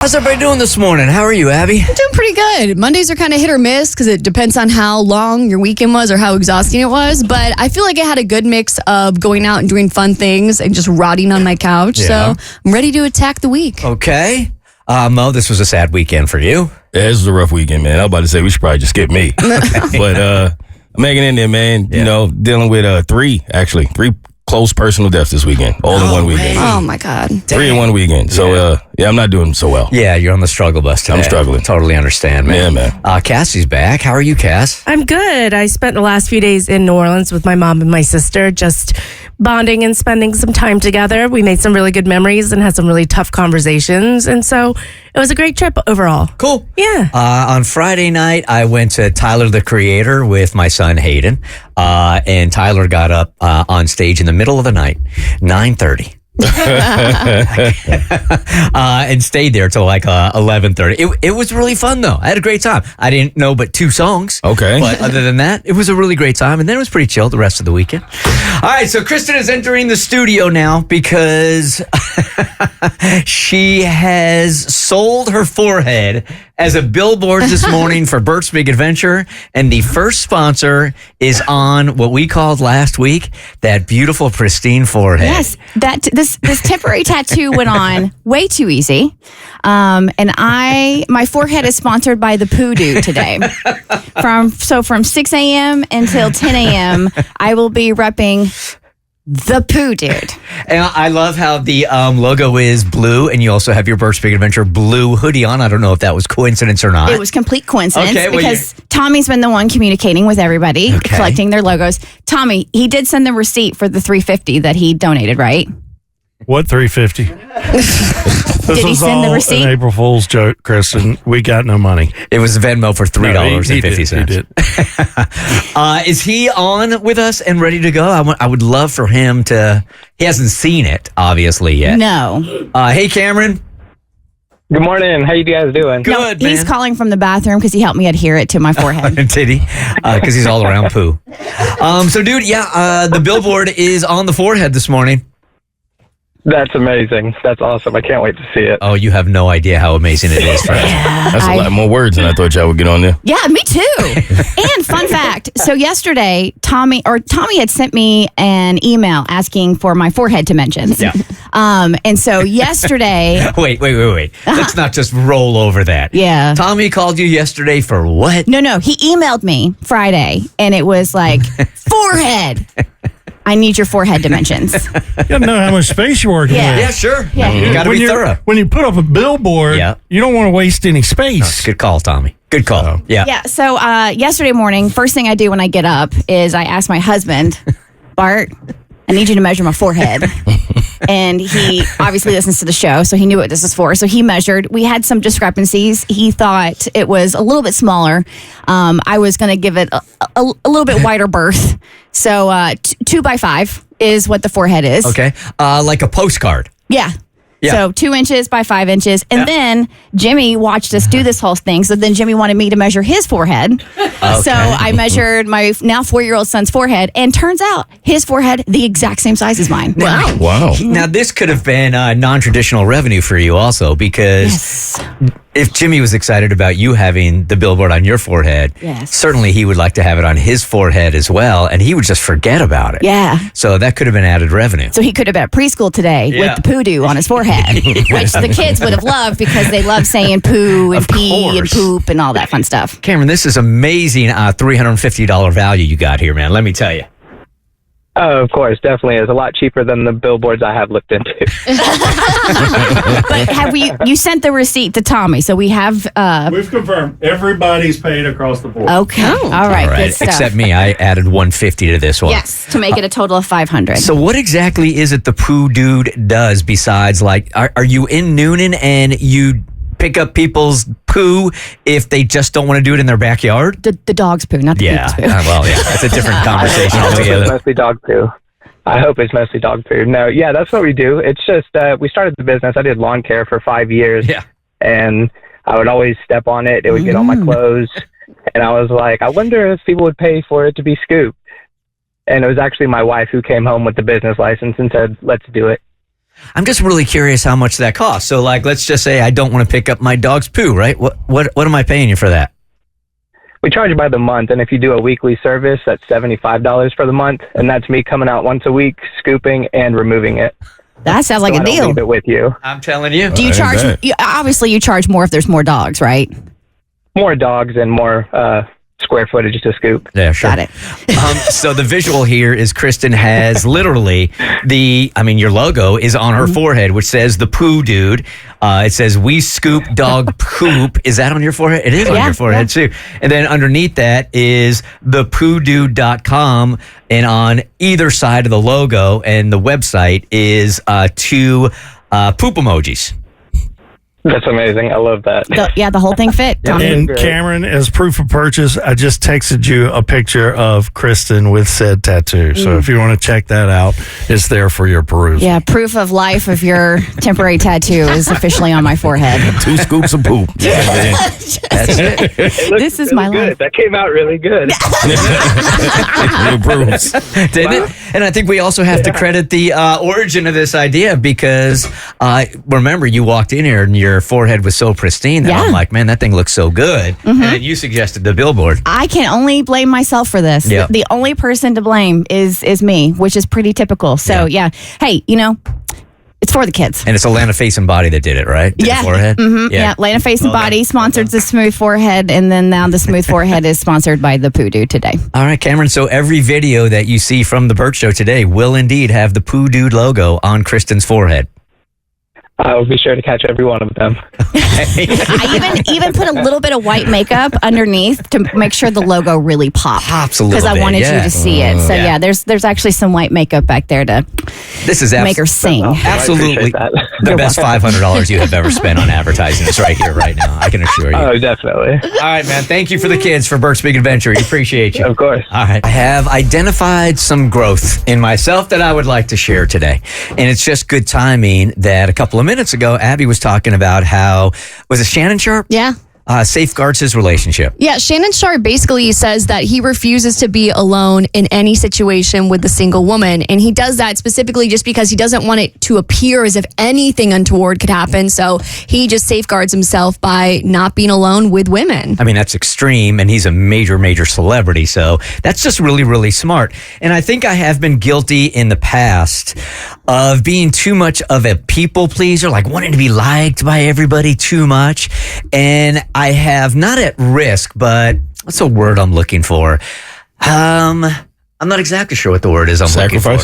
How's everybody doing this morning? How are you, Abby? I'm doing pretty good. Mondays are kind of hit or miss because it depends on how long your weekend was or how exhausting it was. But I feel like I had a good mix of going out and doing fun things and just rotting on my couch. Yeah. So I'm ready to attack the week. Okay. Mo, this was a sad weekend for you. Yeah, this was a rough weekend, man. I was about to say we should probably just skip me. But I'm hanging in there, man. Yeah. You know, dealing with three close personal deaths this weekend, all in one weekend. Oh, my God. 3 in one weekend. So, I'm not doing so well. Yeah, you're on the struggle bus today. I'm struggling. Totally understand, man. Yeah, man. Cassie's back. How are you, Cass? I'm good. I spent the last few days in New Orleans with my mom and my sister, just bonding and spending some time together. We made some really good memories and had some really tough conversations. And so it was a great trip overall. Cool. Yeah. On Friday night, I went to Tyler, the Creator, with my son, Hayden. And Tyler got up on stage in the middle of the night, 9:30. And stayed there till like 11:30. It was really fun though. I had a great time. I didn't know but 2 songs. Okay. But other than that, it was a really great time. And then it was pretty chill the rest of the weekend. All right, so Kristen is entering the studio now because she has sold her forehead as a billboard this morning for Bert's Big Adventure. And the first sponsor is on what we called last week, that beautiful, pristine forehead. Yes, this temporary tattoo went on way too easy, and my forehead is sponsored by the Poo Dude today. From 6 a.m. until 10 a.m. I will be repping the Poo Dude. And I love how the logo is blue, and you also have your Bert's Big Adventure blue hoodie on. I don't know if that was coincidence or not. It was complete coincidence because well, Tommy's been the one communicating with everybody, collecting their logos. Tommy, he did send the receipt for the $350 that he donated, right? What $350? Did he send the receipt? An April Fool's joke, Kristen. We got no money. It was Venmo for $3.50. He did. Is he on with us and ready to go? I would love for him to. He hasn't seen it, obviously, yet. No. Hey, Cameron. Good morning. How you guys doing? Good, No, man. he's calling from the bathroom because he helped me adhere it to my forehead. Did he? Because he's all around poo. So, dude, the billboard is on the forehead this morning. That's amazing. That's awesome. I can't wait to see it. Oh, you have no idea how amazing it is, friend. That's a lot more words than I thought y'all would get on there. Yeah, me too. And fun fact. So yesterday, Tommy had sent me an email asking for my forehead dimensions. Yeah. And so yesterday. Wait. Let's not just roll over that. Yeah. Tommy called you yesterday for what? No. He emailed me Friday, and it was like, forehead. I need your forehead dimensions. You gotta know how much space you're working Yeah. with. Yeah, sure. Yeah. You got to be thorough. When you put up a billboard, Yeah. you don't want to waste any space. Good call, Tommy. Good call. Oh. Yeah. Yeah. So yesterday morning, first thing I do when I get up is I ask my husband, Bart, I need you to measure my forehead. And he obviously listens to the show, so he knew what this was for. So he measured. We had some discrepancies. He thought it was a little bit smaller. I was going to give it a little bit wider berth. So 2 by 5 is what the forehead is. Okay. Like a postcard. Yeah. Yeah. So 2 inches by 5 inches. And then Jimmy watched us do this whole thing. So then Jimmy wanted me to measure his forehead. So I measured my now 4-year-old son's forehead. And turns out his forehead, the exact same size as mine. Wow. Now, this could have been non-traditional revenue for you also, because if Jimmy was excited about you having the billboard on your forehead, certainly he would like to have it on his forehead as well, and he would just forget about it. Yeah. So that could have been added revenue. So he could have been at preschool today with the poo doo on his forehead, which the kids would have loved because they love saying poo and Of pee and course. poop and all that fun stuff. Cameron, this is amazing $350 value you got here, man. Let me tell you. Oh, of course. Definitely is. A lot cheaper than the billboards I have looked into. But you sent the receipt to Tommy, so we have. We've confirmed everybody's paid across the board. Okay. All right. Good stuff. Except me, I added $150 to this one. Yes, to make it a total of 500. So what exactly is it the Poo Dude does besides, like, are you in Noonan and you pick up people's poo if they just don't want to do it in their backyard? The dog's poo, not the people's poo. Well, yeah, that's a different conversation I hope it's altogether. mostly dog poo. No, yeah, that's what we do. It's just we started the business. I did lawn care for 5 years. Yeah. And I would always step on it. It would get on my clothes. And I was like, I wonder if people would pay for it to be scooped. And it was actually my wife who came home with the business license and said, let's do it. I'm just really curious how much that costs. So, like, let's just say I don't want to pick up my dog's poo, right? What am I paying you for that? We charge you by the month, and if you do a weekly service, that's $75 for the month, and that's me coming out once a week, scooping and removing it. That sounds like So a I don't deal. leave it with you. I'm telling you. Do you charge? Obviously, you charge more if there's more dogs, right? More dogs and more square footage to scoop. Yeah, sure. Got it. So the visual here is Kristen has literally your logo is on her forehead, which says the poo dude. It says we scoop dog poop. Is that on your forehead? It is on your forehead too. And then underneath that is thepoodude.com. And on either side of the logo and the website is two poop emojis. That's amazing. I love that. The whole thing fit. And Cameron, as proof of purchase, I just texted you a picture of Kristen with said tattoo. So if you want to check that out, it's there for your perusal. Yeah, proof of life of your temporary tattoo is officially on my forehead. 2 scoops of poop. That's it. This is my life. That came out really good. Didn't it? And I think we also have to credit the origin of this idea because remember, you walked in here and your forehead was so pristine that I'm like, man, that thing looks so good. And then you suggested the billboard. I can only blame myself for this. Yeah. The only person to blame is me, which is pretty typical. So hey, it's for the kids. And it's Atlanta Face and Body that did it, right? Did the forehead? Yeah, Atlanta Face and Body sponsored the smooth forehead, and then now the smooth forehead is sponsored by the Poo Dude today. All right, Cameron. So every video that you see from the Bert Show today will indeed have the Poo Dude logo on Kristen's forehead. I will be sure to catch every one of them. I even put a little bit of white makeup underneath to make sure the logo really pops a little because I bit, wanted you to see it. So there's actually some white makeup back there to make her sing. Absolutely I appreciate the best $500 you have ever spent on advertising is right here, right now. I can assure you. Oh, definitely. All right, man. Thank you for the kids for Bert's Big Adventure. We appreciate you. Of course. All right. I have identified some growth in myself that I would like to share today. And it's just good timing that a couple of minutes ago, Abby was talking about how, was it Shannon Sharp? Yeah. Safeguards his relationship. Yeah, Shannon Sharp basically says that he refuses to be alone in any situation with a single woman. And he does that specifically just because he doesn't want it to appear as if anything untoward could happen. So he just safeguards himself by not being alone with women. I mean, that's extreme, and he's a major, major celebrity. So that's just really, really smart. And I think I have been guilty in the past of being too much of a people pleaser, like wanting to be liked by everybody too much. And I have, not at risk, but what's a word I'm looking for? I'm not exactly sure what the word is I'm looking for.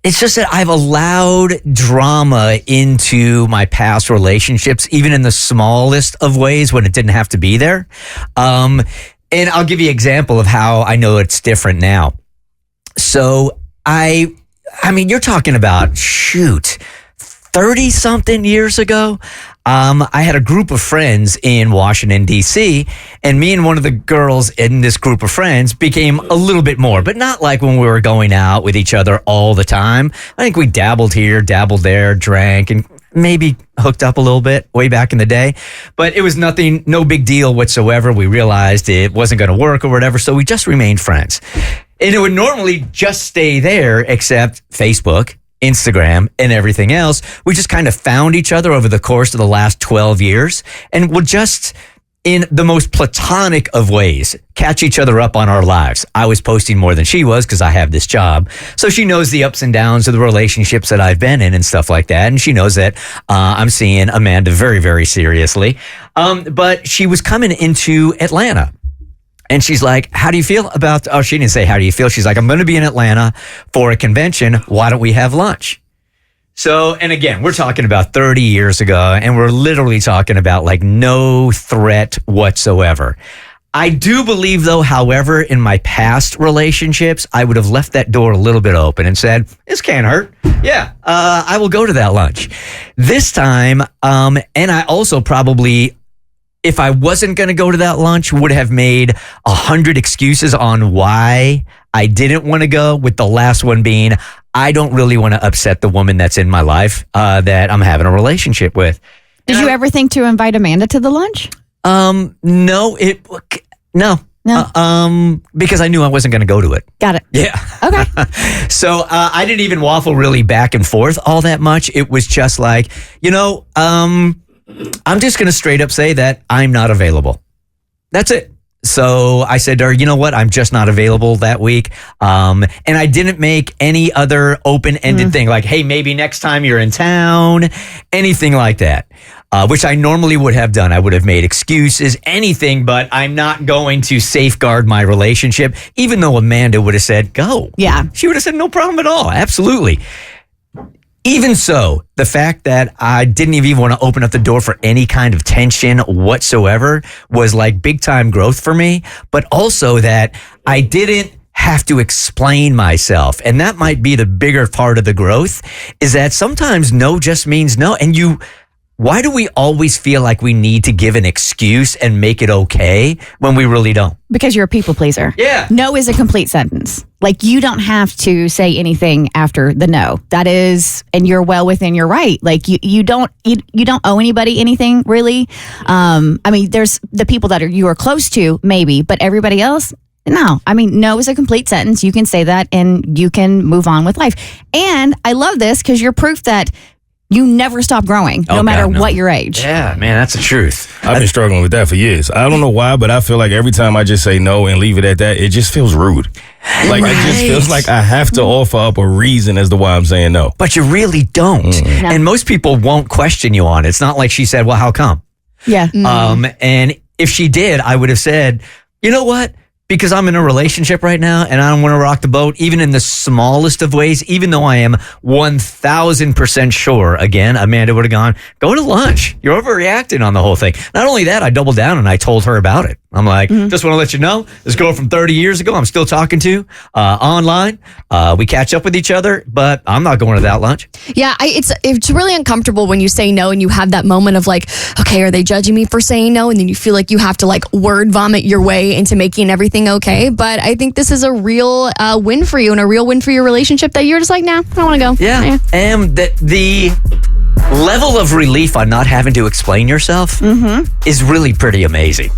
It's just that I've allowed drama into my past relationships, even in the smallest of ways when it didn't have to be there. And I'll give you an example of how I know it's different now. So I mean, you're talking about, 30-something years ago. I had a group of friends in Washington, D.C., and me and one of the girls in this group of friends became a little bit more, but not like when we were going out with each other all the time. I think we dabbled here, dabbled there, drank, and maybe hooked up a little bit way back in the day. But it was nothing, no big deal whatsoever. We realized it wasn't going to work or whatever, so we just remained friends. And it would normally just stay there, except Facebook, Instagram, and everything else. We just kind of found each other over the course of the last 12 years and would just, in the most platonic of ways, catch each other up on our lives. I was posting more than she was because I have this job. So she knows the ups and downs of the relationships that I've been in and stuff like that. And she knows that I'm seeing Amanda very, very seriously. But she was coming into Atlanta. And she's like, how do you feel about, she didn't say, how do you feel? She's like, I'm going to be in Atlanta for a convention. Why don't we have lunch? So, and again, we're talking about 30 years ago, and we're literally talking about like no threat whatsoever. I do believe, though, however, in my past relationships, I would have left that door a little bit open and said, this can't hurt. Yeah, I will go to that lunch. This time, and I also probably, if I wasn't going to go to that lunch, would have made 100 excuses on why I didn't want to go, with the last one being, I don't really want to upset the woman that's in my life that I'm having a relationship with. Did you ever think to invite Amanda to the lunch? No. No. Because I knew I wasn't going to go to it. Got it. Yeah. Okay. So I didn't even waffle really back and forth all that much. It was just like, I'm just going to straight up say that I'm not available. That's it. So I said to her, you know what? I'm just not available that week. And I didn't make any other open-ended thing like, hey, maybe next time you're in town, anything like that, which I normally would have done. I would have made excuses, anything, but I'm not going to safeguard my relationship, even though Amanda would have said, go. Yeah. She would have said, no problem at all. Absolutely. Even so, the fact that I didn't even want to open up the door for any kind of tension whatsoever was like big time growth for me, but also that I didn't have to explain myself. And that might be the bigger part of the growth, is that sometimes no just means no. And why do we always feel like we need to give an excuse and make it okay when we really don't? Because you're a people pleaser. Yeah. No is a complete sentence. Like, you don't have to say anything after the no. That is, and you're well within your right. Like, you don't owe anybody anything, really. I mean, there's the people that you are close to, maybe, but everybody else, no. I mean, no is a complete sentence. You can say that and you can move on with life. And I love this because you're proof that you never stop growing, no matter what your age. Yeah, man, that's the truth. I've been struggling with that for years. I don't know why, but I feel like every time I just say no and leave it at that, it just feels rude. Like, it just feels like I have to offer up a reason as to why I'm saying no. But you really don't. No. And most people won't question you on it. It's not like she said, well, how come? Yeah. And if she did, I would have said, you know what? Because I'm in a relationship right now and I don't want to rock the boat, even in the smallest of ways, even though I am 1,000% sure, again, Amanda would have gone, go to lunch. You're overreacting on the whole thing. Not only that, I doubled down and I told her about it. I'm like, just want to let you know, this girl from 30 years ago, I'm still talking to online. We catch up with each other, but I'm not going to that lunch. Yeah, it's really uncomfortable when you say no and you have that moment of like, okay, are they judging me for saying no? And then you feel like you have to like word vomit your way into making everything okay. But I think this is a real win for you and a real win for your relationship that you're just like, nah, I don't want to go. Yeah. And the level of relief on not having to explain yourself is really pretty amazing.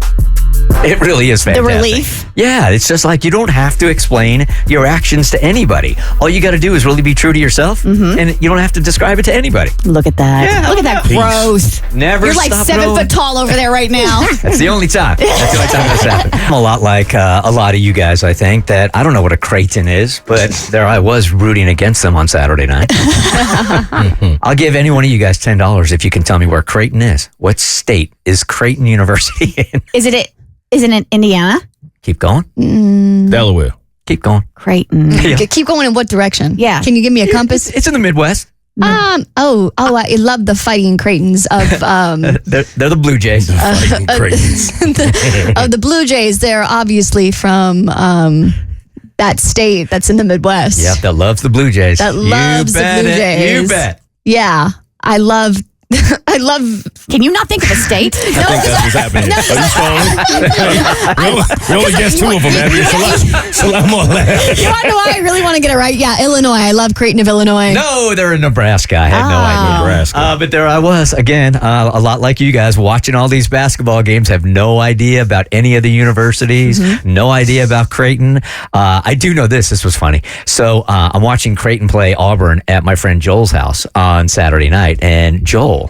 It really is fantastic. The relief. Yeah, it's just like you don't have to explain your actions to anybody. All you got to do is really be true to yourself, and you don't have to describe it to anybody. Look at that. Yeah, Look at that peace. growth. Never You're like stop 7 growing. foot tall over there right now. That's the only time. That's the only time that's happened. I'm a lot like a lot of you guys, I think, that I don't know what a Creighton is, but there I was rooting against them on Saturday night. I'll give any one of you guys $10 if you can tell me where Creighton is. What state is Creighton University in? Isn't it Indiana? Keep going. Delaware. Keep going. Creighton. Yeah. Keep going in what direction? Yeah. Can you give me a compass? It's in the Midwest. I love the Fighting Creightons of They're the Blue Jays. Fighting Creightons. the Blue Jays. They're obviously from that state that's in the Midwest. Yep, that loves the Blue Jays. That loves the Blue Jays. You bet. Yeah, I love. Can you not think of a state? I think that's what's happening. Are you stalling? We only guessed 2 of them, Abby. It's a lot more left. You want to know why I really want to get it right? Yeah, Illinois. I love Creighton of Illinois. No, they're in Nebraska. I had no idea. Nebraska. But there I was, again, a lot like you guys, watching all these basketball games, have no idea about any of the universities, no idea about Creighton. I do know this. This was funny. So I'm watching Creighton play Auburn at my friend Joel's house on Saturday night, and Joel,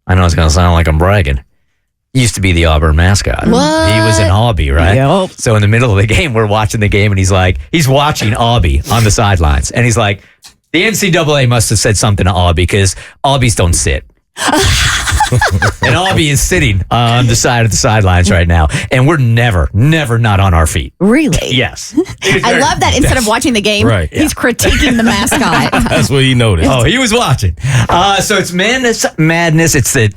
I know it's going to sound like I'm bragging, used to be the Auburn mascot. What? He was in Aubie, right? Yep. So in the middle of the game, we're watching the game, and he's watching Aubie on the sidelines. And he's like, the NCAA must have said something to Aubie because Aubies don't sit. And Aubie is sitting on the side of the sidelines right now. And we're never not on our feet. Really? Yes. I love that instead of watching the game, Right. he's critiquing the mascot. That's what you noticed. Oh, he was watching. So it's madness. It's the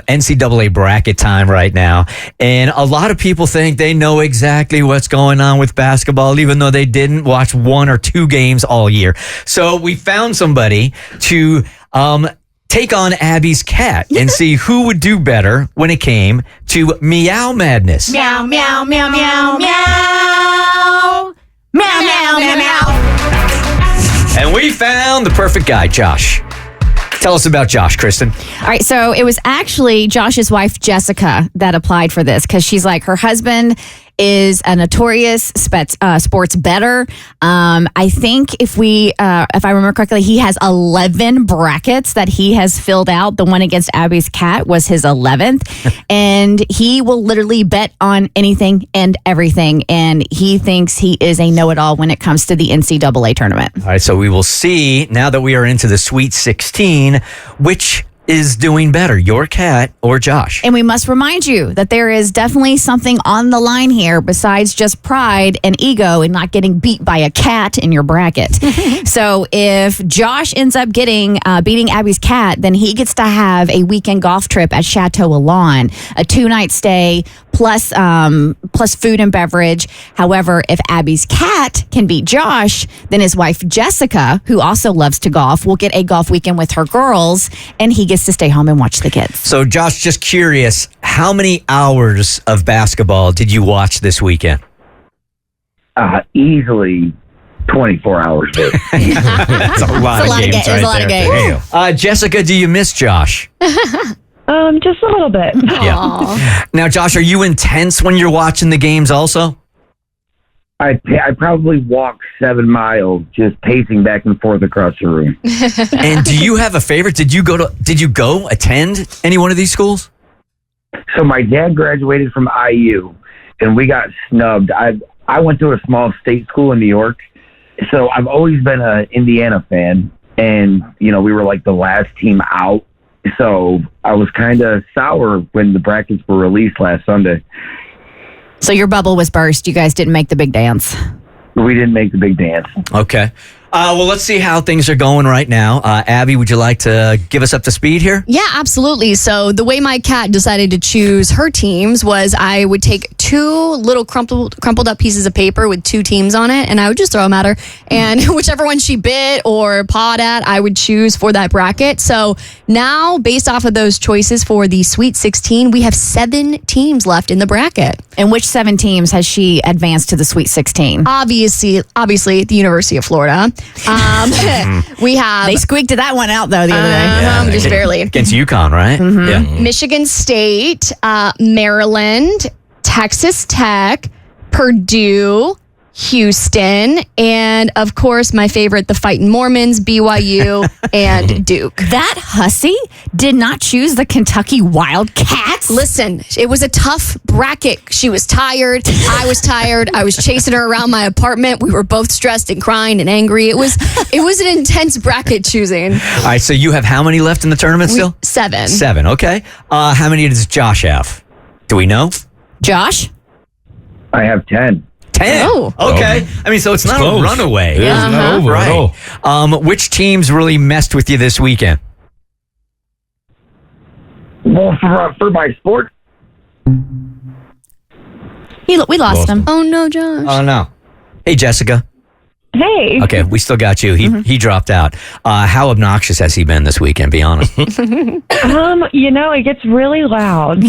NCAA bracket time right now, and a lot of people think they know exactly what's going on with basketball, even though they didn't watch 1 or 2 games all year. So we found somebody to take on Abby's cat and see who would do better when it came to meow madness. Meow, meow, meow, meow, meow. Meow, meow, meow, meow. And we found the perfect guy, Josh. Tell us about Josh, Kristen. All right, so it was actually Josh's wife, Jessica, that applied for this because she's like, her husband is a notorious sports bettor. I think if I remember correctly, he has 11 brackets that he has filled out. The one against Abby's cat was his 11th. And he will literally bet on anything and everything. And he thinks he is a know-it-all when it comes to the NCAA tournament. All right, so we will see, now that we are into the Sweet 16, which is doing better, your cat or Josh? And we must remind you that there is definitely something on the line here besides just pride and ego and not getting beat by a cat in your bracket. So if Josh ends up beating Abby's cat, then he gets to have a weekend golf trip at Chateau Elan, a 2-night stay plus food and beverage. However, if Abby's cat can beat Josh, then his wife Jessica, who also loves to golf, will get a golf weekend with her girls, and he gets to stay home and watch the kids. So, Josh, just curious, how many hours of basketball did you watch this weekend? Easily 24 hours. That's a lot of games right there. Jessica, do you miss Josh? Just a little bit. Yeah. Now, Josh, are you intense when you're watching the games also? I probably walked 7 miles just pacing back and forth across the room. And do you have a favorite? Did you go attend any one of these schools? So my dad graduated from IU, and we got snubbed. I went to a small state school in New York, so I've always been an Indiana fan, and we were like the last team out. So I was kind of sour when the brackets were released last Sunday. So your bubble was burst. You guys didn't make the big dance. We didn't make the big dance. Okay. Well, let's see how things are going right now. Abby, would you like to give us up to speed here? Yeah, absolutely. So the way my cat decided to choose her teams was I would take 2 little crumpled up pieces of paper with 2 teams on it, and I would just throw them at her. And whichever one she bit or pawed at, I would choose for that bracket. So now, based off of those choices for the Sweet 16, we have 7 teams left in the bracket. And which 7 teams has she advanced to the Sweet 16? Obviously, the University of Florida. We have... They squeaked that one out, though, the other day. Just barely. Against UConn, right? Mm-hmm. Yeah. Michigan State, Maryland, Texas Tech, Purdue, Houston, and of course, my favorite, the Fighting Mormons, BYU, and Duke. That hussy did not choose the Kentucky Wildcats? Listen, it was a tough bracket. She was tired. I was tired. I was chasing her around my apartment. We were both stressed and crying and angry. It was an intense bracket choosing. All right, so you have how many left in the tournament still? 7. 7, okay. How many does Josh have? Do we know? Josh? I have 10. 10. Oh. Okay. I mean, so it's not close. a runaway. It is not over at all. Right. Which teams really messed with you this weekend? Well, for my sport, We lost him. Oh, no, Josh. Oh, no. Hey, Jessica. Hey. Okay, we still got you. He dropped out. How obnoxious has he been this weekend? Be honest. It gets really loud.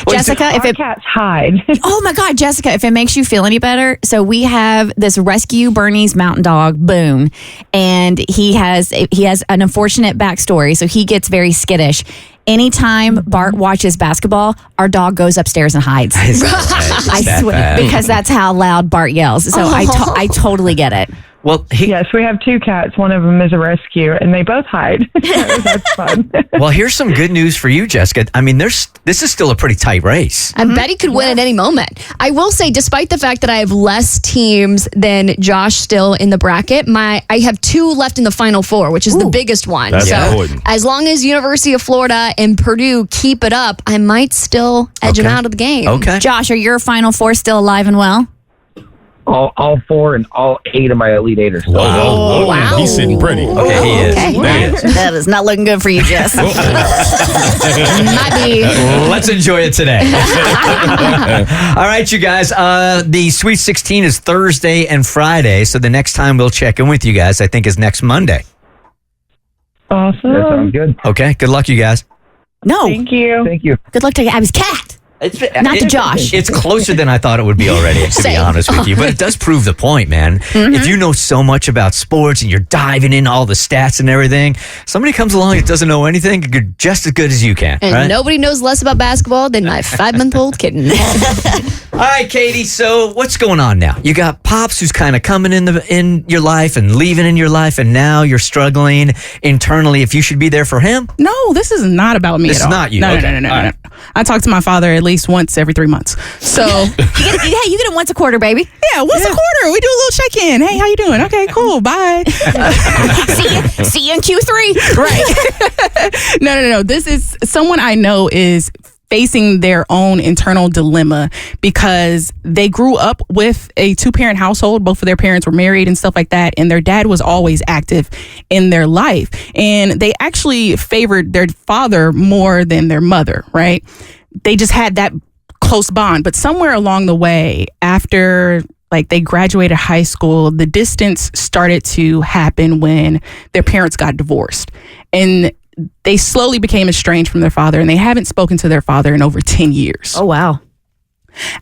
Jessica, Our cats hide. Oh my God, Jessica, if it makes you feel any better, so we have this rescue Bernese mountain dog, Boone, and he has an unfortunate backstory, so he gets very skittish. Anytime Bart watches basketball, our dog goes upstairs and hides. I swear, because that's how loud Bart yells. So I totally get it. Well, Yes, we have 2 cats. One of them is a rescue, and they both hide. That's fun. well, here's some good news for you, Jessica. I mean, this is still a pretty tight race. And Betty could win at any moment. I will say, despite the fact that I have less teams than Josh still in the bracket, I have 2 left in the Final Four, which is the biggest one. That's so important. as long as University of Florida and Purdue keep it up, I might still edge them out of the game. Okay. Josh, are your Final Four still alive and well? all 4 and all 8 of my Elite 8 are still. Wow. Wow. He's sitting pretty. Okay, he is. Okay. He is. That is not looking good for you, Jess. Might be. Let's enjoy it today. All right, you guys. The Sweet 16 is Thursday and Friday, so the next time we'll check in with you guys, I think, is next Monday. Awesome. That sounds good. Okay, good luck, you guys. No. Thank you. Thank you. Good luck to Abby's cat. Not to Josh. It's closer than I thought it would be already, to be Same. honest with you. But it does prove the point, man. If you know so much about sports and you're diving in all the stats and everything, somebody comes along that doesn't know anything, you're just as good as you can. And right? nobody knows less about basketball than my 5-month-old kitten. All right, Katie. So what's going on now? You got Pops who's kind of coming in your life and leaving in your life, and now you're struggling internally if you should be there for him. No, this is not about me This at all. is not you. No, Okay. no. All right. I talk to my father at least once every 3 months. So, You get it once a quarter, baby. yeah, once a quarter, we do a little check-in. Hey, how you doing? Okay, cool, bye. See you in Q3. Right. No. This is someone I know is facing their own internal dilemma because they grew up with a 2-parent household. Both of their parents were married and stuff like that. And their dad was always active in their life. And they actually favored their father more than their mother, right? They just had that close bond. But somewhere along the way, after like they graduated high school, the distance started to happen when their parents got divorced. And they slowly became estranged from their father, and they haven't spoken to their father in over 10 years. Oh, wow.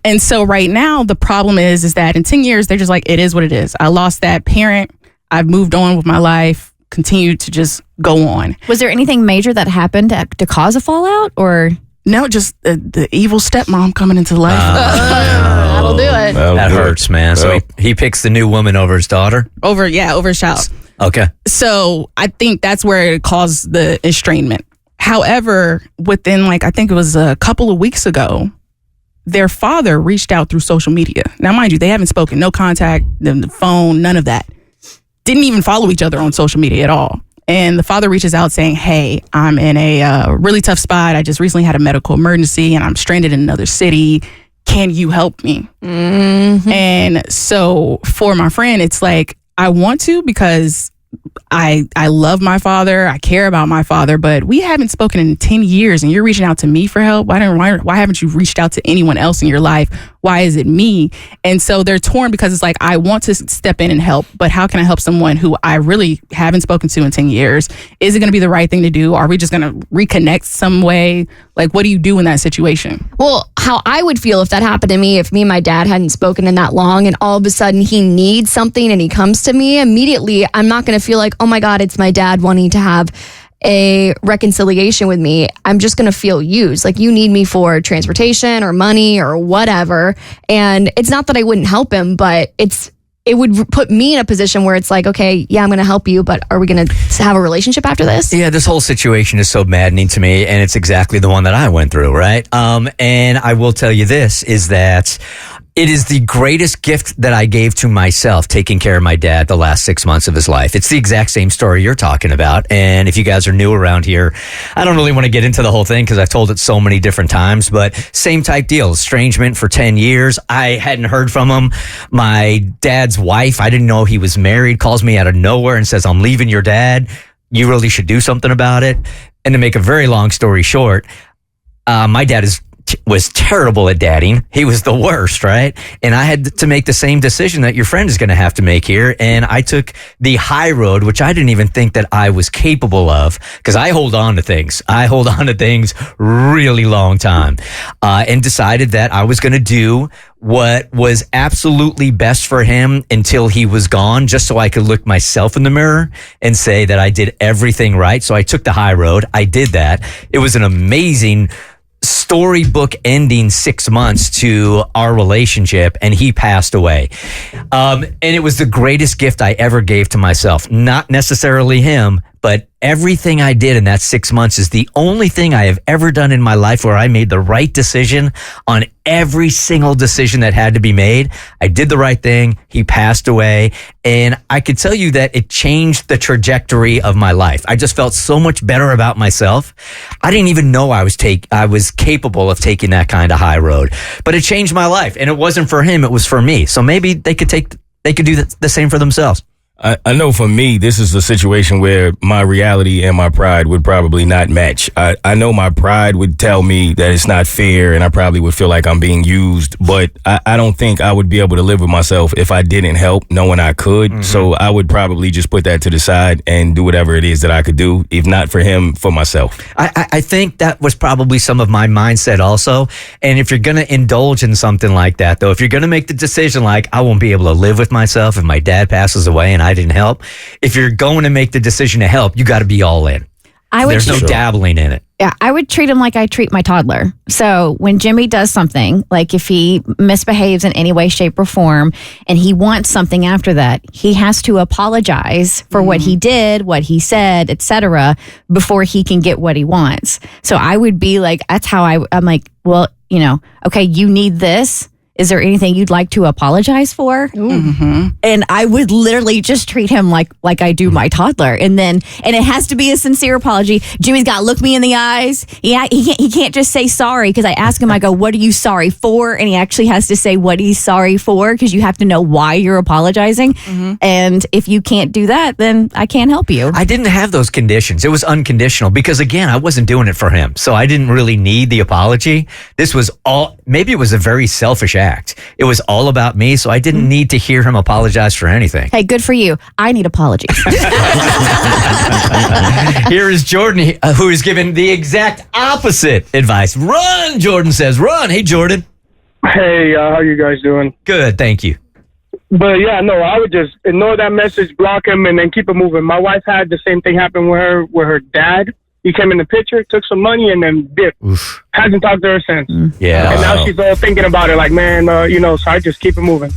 And so right now, the problem is that in 10 years, they're just like, it is what it is. I lost that parent. I've moved on with my life, continued to just go on. Was there anything major that happened to cause a fallout, or? No, just the evil stepmom coming into life. That'll do it. That hurts, man. So he picks the new woman over his daughter. over a child. Okay. So I think that's where it caused the estrangement. However, within I think it was a couple of weeks ago, their father reached out through social media. Now, mind you, they haven't spoken, no contact, the phone, none of that. Didn't even follow each other on social media at all. And the father reaches out saying, hey, I'm in a really tough spot. I just recently had a medical emergency and I'm stranded in another city. Can you help me? Mm-hmm. And so for my friend, it's like, I want to because I love my father. I care about my father, but we haven't spoken in 10 years and you're reaching out to me for help. Why haven't you reached out to anyone else in your life? Why is it me? And so they're torn because it's like, I want to step in and help, but how can I help someone who I really haven't spoken to in 10 years? Is it going to be the right thing to do? Are we just going to reconnect some way? Like, what do you do in that situation? Well, how I would feel if that happened to me, if me and my dad hadn't spoken in that long and all of a sudden he needs something and he comes to me immediately, I'm not going to feel like, oh my God, it's my dad wanting to have a reconciliation with me. I'm just going to feel used. Like, you need me for transportation or money or whatever. And it's not that I wouldn't help him, but it would put me in a position where it's like, okay, yeah, I'm going to help you, but are we going to have a relationship after this? Yeah, this whole situation is so maddening to me, and it's exactly the one that I went through, right? And I will tell you this, is that it is the greatest gift that I gave to myself, taking care of my dad the last 6 months of his life. It's the exact same story you're talking about. And if you guys are new around here, I don't really want to get into the whole thing because I've told it so many different times, but same type deal. Estrangement for 10 years. I hadn't heard from him. My dad's wife, I didn't know he was married, calls me out of nowhere and says, I'm leaving your dad. You really should do something about it. And to make a very long story short, my dad was terrible at dadding. He was the worst, right? And I had to make the same decision that your friend is going to have to make here. And I took the high road, which I didn't even think that I was capable of, because I hold on to things. I hold on to things really long time, and decided that I was going to do what was absolutely best for him until he was gone, just so I could look myself in the mirror and say that I did everything right. So I took the high road. I did that. It was an amazing storybook ending 6 months to our relationship, and he passed away. And it was the greatest gift I ever gave to myself. Not necessarily him, but everything I did in that 6 months is the only thing I have ever done in my life where I made the right decision on every single decision that had to be made. I did the right thing. He passed away. And I could tell you that it changed the trajectory of my life. I just felt so much better about myself. I didn't even know I was capable of taking that kind of high road, but it changed my life. And it wasn't for him. It was for me. So maybe they could do the same for themselves. I know for me, this is a situation where my reality and my pride would probably not match. I know my pride would tell me that it's not fair and I probably would feel like I'm being used, but I don't think I would be able to live with myself if I didn't help knowing I could. Mm-hmm. So I would probably just put that to the side and do whatever it is that I could do, if not for him, for myself. I think that was probably some of my mindset also. And if you're going to indulge in something like that, though, if you're going to make the decision like, I won't be able to live with myself if my dad passes away and I didn't help. If you're going to make the decision to help, you got to be all in. There's no dabbling in it. Yeah, I would treat him like I treat my toddler. So when Jimmy does something, like if he misbehaves in any way, shape, or form, and he wants something after that, he has to apologize for what he did, what he said, etc., before he can get what he wants. So I would be like, that's how I'm like, well, okay, you need this. Is there anything you'd like to apologize for? Mm-hmm. And I would literally just treat him like I do my toddler. And it has to be a sincere apology. Jimmy's got to look me in the eyes. He can't just say sorry, because I ask him, I go, what are you sorry for? And he actually has to say what he's sorry for, because you have to know why you're apologizing. Mm-hmm. And if you can't do that, then I can't help you. I didn't have those conditions. It was unconditional because, again, I wasn't doing it for him. So I didn't really need the apology. This was maybe it was a very selfish act. It was all about me, so I didn't need to hear him apologize for anything. Hey, good for you. I need apologies. Here is Jordan, who is giving the exact opposite advice. Run, Jordan says. Run. Hey, Jordan. Hey, how you guys doing? Good, thank you. But yeah, no, I would just ignore that message, block him, and then keep it moving. My wife had the same thing happen with her dad. He came in the picture, took some money, and then dipped. Oof. Hasn't talked to her since. Yeah. And now she's all thinking about it, like, man, so I just keep it moving.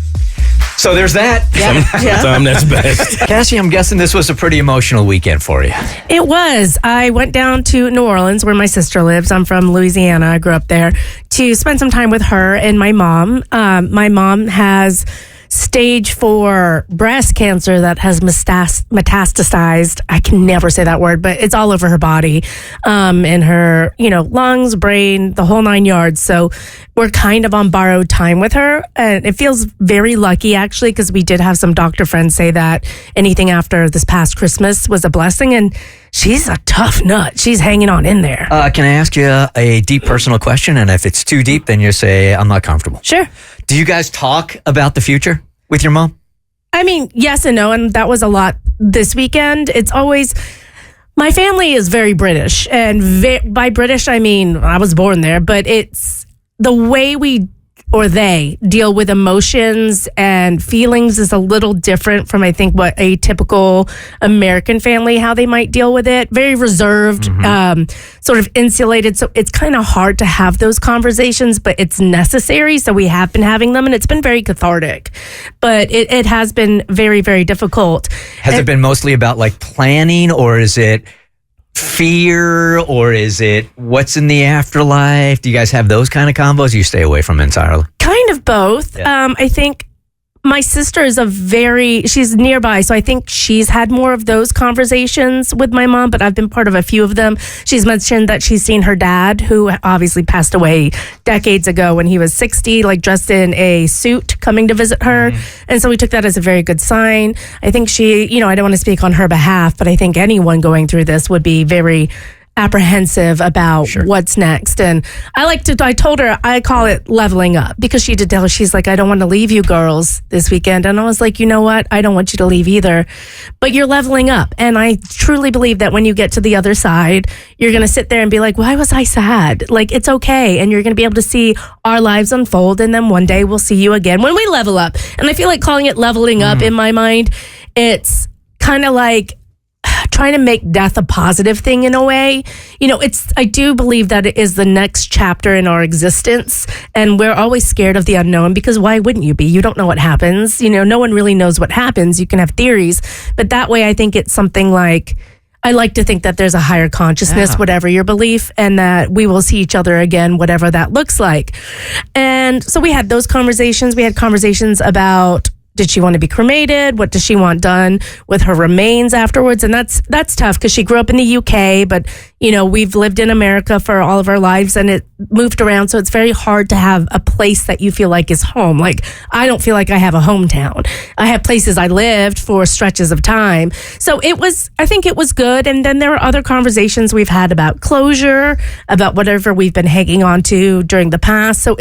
So there's that. Sometimes that's best. Cassie, I'm guessing this was a pretty emotional weekend for you. It was. I went down to New Orleans, where my sister lives. I'm from Louisiana. I grew up there, to spend some time with her and my mom. My mom has stage 4 breast cancer that has metastasized. I can never say that word, but it's all over her body, in her, lungs, brain, the whole 9 yards. So we're kind of on borrowed time with her, and it feels very lucky, actually, because we did have some doctor friends say that anything after this past Christmas was a blessing, and she's a tough nut. She's hanging on in there. Can I ask you a deep personal question? And if it's too deep, then you say, I'm not comfortable. Sure. Do you guys talk about the future with your mom? I mean, yes and no, and that was a lot this weekend. It's always, my family is very British, and by British, I mean, I was born there, but it's the way they deal with emotions and feelings is a little different from, I think, what a typical American family, how they might deal with it. Very reserved, sort of insulated. So it's kind of hard to have those conversations, but it's necessary. So we have been having them, and it's been very cathartic. But it has been very, very difficult. Has it been mostly about like planning, or is it fear, or is it what's in the afterlife? Do you guys have those kind of combos you stay away from entirely? Kind of both. Yeah. I think my sister is she's nearby, so I think she's had more of those conversations with my mom, but I've been part of a few of them. She's mentioned that she's seen her dad, who obviously passed away decades ago when he was 60, like dressed in a suit, coming to visit her. And so we took that as a very good sign. I think she, I don't want to speak on her behalf, but I think anyone going through this would be very apprehensive about what's next. And I told her, I call it leveling up, because she did tell her, she's like, I don't want to leave you girls this weekend. And I was like, you know what? I don't want you to leave either, but you're leveling up. And I truly believe that when you get to the other side, you're going to sit there and be like, why was I sad? Like, it's okay. And you're going to be able to see our lives unfold. And then one day we'll see you again when we level up. And I feel like calling it leveling up, in my mind, it's kind of like trying to make death a positive thing in a way. I do believe that it is the next chapter in our existence, and we're always scared of the unknown, because why wouldn't you be? You don't know what happens. No one really knows what happens. You can have theories, but that way I think it's something like, I like to think that there's a higher consciousness, whatever your belief, and that we will see each other again, whatever that looks like. And so we had those conversations. We had conversations about, did she want to be cremated? What does she want done with her remains afterwards? And that's tough, because she grew up in the UK, but we've lived in America for all of our lives and it moved around. So it's very hard to have a place that you feel like is home. Like, I don't feel like I have a hometown. I have places I lived for stretches of time. So I think it was good. And then there are other conversations we've had about closure, about whatever we've been hanging on to during the past. So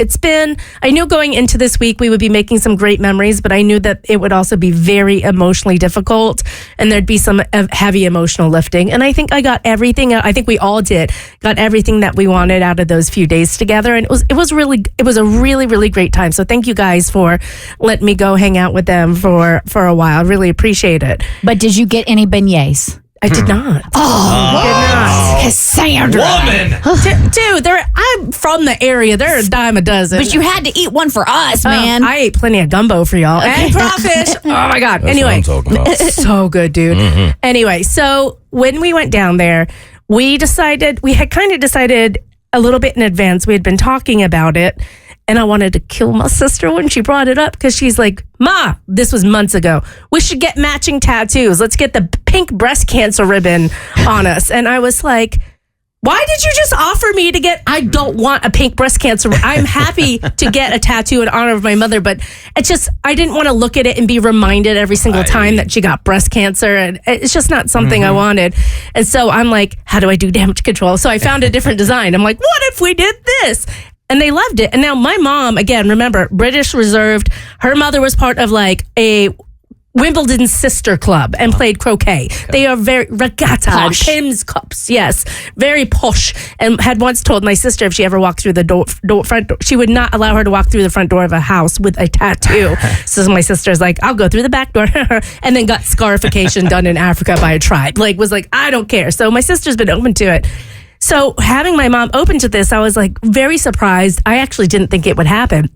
I knew going into this week, we would be making some great memories, but I knew that it would also be very emotionally difficult and there'd be some heavy emotional lifting. And I think I got everything. I think we all got everything that we wanted out of those few days together. And it was a really, really great time. So thank you guys for letting me go hang out with them for a while. I really appreciate it. But did you get any beignets? I did not. Cassandra. Woman. Dude, I'm from the area. They're a dime a dozen. But you had to eat one for us, man. I ate plenty of gumbo for y'all. And crawfish. Oh, my God. That's anyway. what I'm talking about. So good, dude. Mm-hmm. Anyway, so when we went down there, we had kind of decided a little bit in advance. We had been talking about it. And I wanted to kill my sister when she brought it up because she's like, Ma, this was months ago. We should get matching tattoos. Let's get the pink breast cancer ribbon on us. And I was like, why did you just offer me I don't want a pink breast cancer. I'm happy to get a tattoo in honor of my mother, but I didn't want to look at it and be reminded every single time that she got breast cancer. And it's just not something I wanted. And so I'm like, how do I do damage control? So I found a different design. I'm like, what if we did this? And they loved it. And now my mom, again, remember, British reserved. Her mother was part of like a Wimbledon sister club and played croquet. They are very regatta, posh. Pim's cups, yes, very posh. And had once told my sister if she ever walked through the front door, she would not allow her to walk through the front door of a house with a tattoo. So my sister's like, I'll go through the back door, and then got scarification done in Africa by a tribe. Was like, I don't care. So my sister's been open to it. So having my mom open to this, I was like very surprised. I actually didn't think it would happen.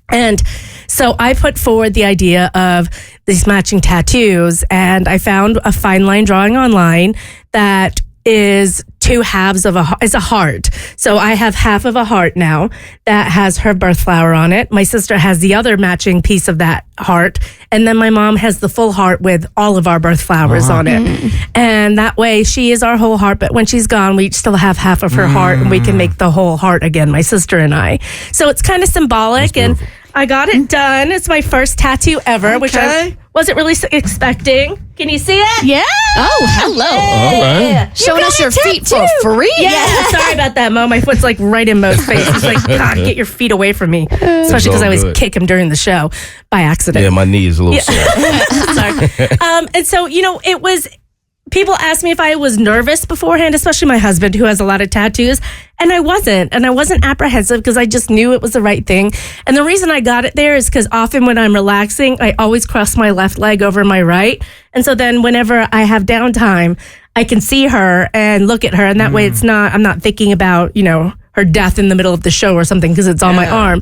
And so I put forward the idea of these matching tattoos, and I found a fine line drawing online that is two halves of it's a heart. So I have half of a heart now that has her birth flower on it. My sister has the other matching piece of that heart. And then my mom has the full heart with all of our birth flowers on it. And that way she is our whole heart. But when she's gone, we still have half of her heart and we can make the whole heart again, my sister and I. So it's kind of symbolic. And I got it done. It's my first tattoo ever, which I wasn't really expecting. Can you see it? Yeah. Oh, hello. All right. Showing us your feet for free. Yeah. Sorry about that, Mo. My foot's like right in Mo's face. He's like, God, get your feet away from me. Especially because I always kick him during the show by accident. Yeah, my knee is a little sore. Sorry. And so, it was... People asked me if I was nervous beforehand, especially my husband who has a lot of tattoos. And I wasn't. And I wasn't apprehensive because I just knew it was the right thing. And the reason I got it there is because often when I'm relaxing, I always cross my left leg over my right. And so then whenever I have downtime, I can see her and look at her. And that way I'm not thinking about, her death in the middle of the show or something because it's on my arm.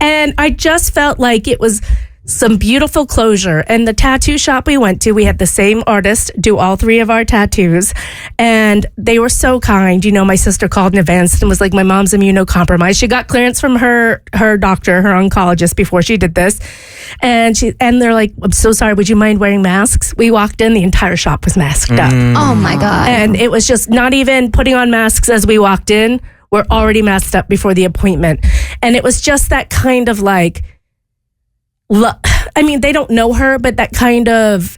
And I just felt like it was some beautiful closure. And the tattoo shop we went to, we had the same artist do all three of our tattoos. And they were so kind. My sister called in advance and was like, my mom's immunocompromised. She got clearance from her doctor, her oncologist before she did this. And they're like, I'm so sorry. Would you mind wearing masks? We walked in, the entire shop was masked up. Oh my God. And it was just not even putting on masks as we walked in. We're already masked up before the appointment. And it was just that kind of they don't know her, but that kind of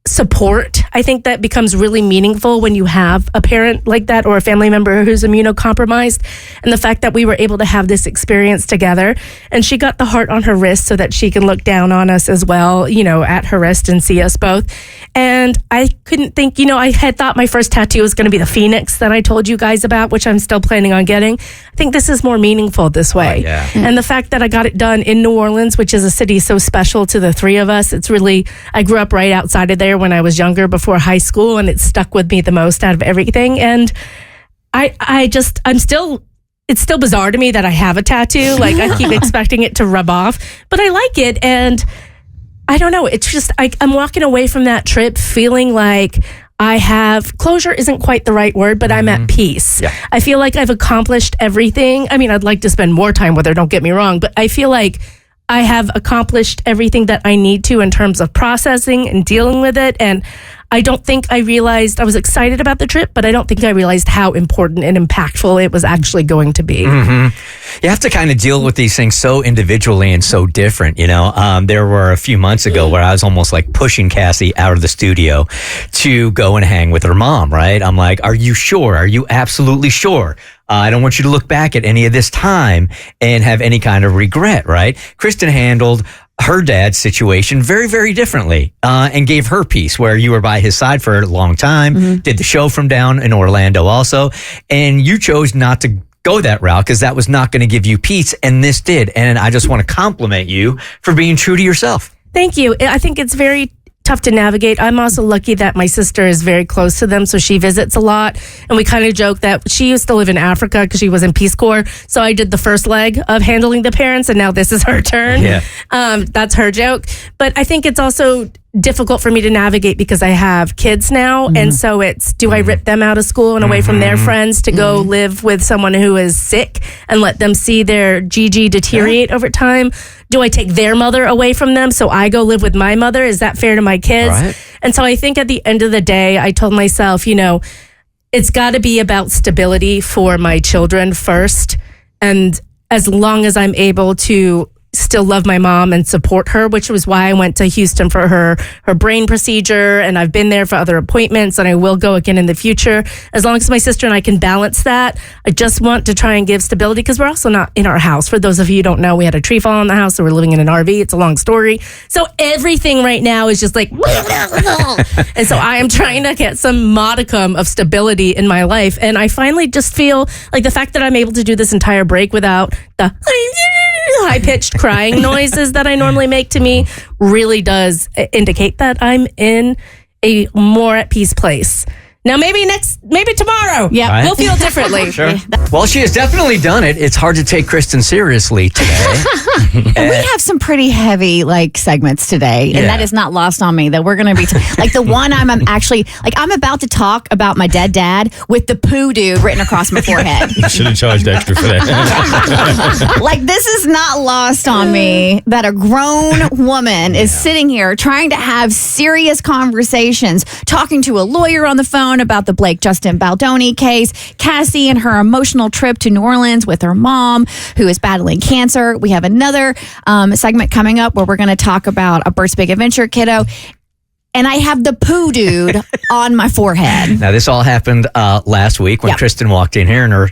support, I think that becomes really meaningful when you have a parent like that or a family member who's immunocompromised. And the fact that we were able to have this experience together, and she got the heart on her wrist so that she can look down on us as well, at her wrist and see us both. And I couldn't think, I had thought my first tattoo was going to be the phoenix that I told you guys about, which I'm still planning on getting. I think this is more meaningful this way. And the fact that I got it done in New Orleans, which is a city so special to the three of us, I grew up right outside of there when I was younger before high school, and it stuck with me the most out of everything. And it's still bizarre to me that I have a tattoo. I keep expecting it to rub off, but I like it. And I don't know. It's just, I'm walking away from that trip feeling like I have closure isn't quite the right word, but I'm at peace. Yeah. I feel like I've accomplished everything. I mean, I'd like to spend more time with her, don't get me wrong, but I feel like I have accomplished everything that I need to in terms of processing and dealing with it. And I don't think I realized, I was excited about the trip, but I don't think I realized how important and impactful it was actually going to be. You have to kind of deal with these things so individually and so different, you know. There were a few months ago where I was almost like pushing Cassie out of the studio to go and hang with her mom, right? I'm like, are you sure? Are you absolutely sure? I don't want you to look back at any of this time and have any kind of regret, right? Kristen handled her dad's situation very, very differently and gave her piece, where you were by his side for a long time, did the show from down in Orlando also, and you chose not to go that route because that was not going to give you peace, and this did. And I just want to compliment you for being true to yourself. Thank you. I think it's very tough to navigate. I'm also lucky that my sister is very close to them, so she visits a lot. And we kind of joke that she used to live in Africa because she was in Peace Corps. So I did the first leg of handling the parents, and now this is her turn. Yeah. That's her joke. But I think it's also difficult for me to navigate because I have kids now. And so it's, do I rip them out of school and away from their friends to go live with someone who is sick and let them see their GG deteriorate over time? Do I take their mother away from them so I go live with my mother? Is that fair to my kids? Right. And so I think at the end of the day, I told myself, you know, it's got to be about stability for my children first. And as long as I'm able to still love my mom and support her, which was why I went to Houston for her brain procedure, and I've been there for other appointments, and I will go again in the future. As long as my sister and I can balance that, I just want to try and give stability, because we're also not in our house. For those of you who don't know, we had a tree fall on the house, so we're living in an RV. It's a long story. So everything right now is just like, and so I am trying to get some modicum of stability in my life. And I finally just feel like the fact that I'm able to do this entire break without the high-pitched crying noises that I normally make to me really does indicate that I'm in a more at peace place. Now, maybe tomorrow, Yeah. we'll feel differently. Sure. Well, she has definitely done it. It's hard to take Kristen seriously today. And we have some pretty heavy segments today, and that is not lost on me. That we're going to be like the one I'm actually I'm about to talk about my dead dad with the poo dude written across my forehead. You should have charged extra for that. This is not lost on me that a grown woman is sitting here trying to have serious conversations, talking to a lawyer on the phone about the Blake Justin Baldoni case, Cassie and her emotional trip to New Orleans with her mom, who is battling cancer. We have another segment coming up where we're going to talk about a Bert's Big Adventure kiddo. And I have the poo dude on my forehead. Now, this all happened last week when Kristen walked in here, and her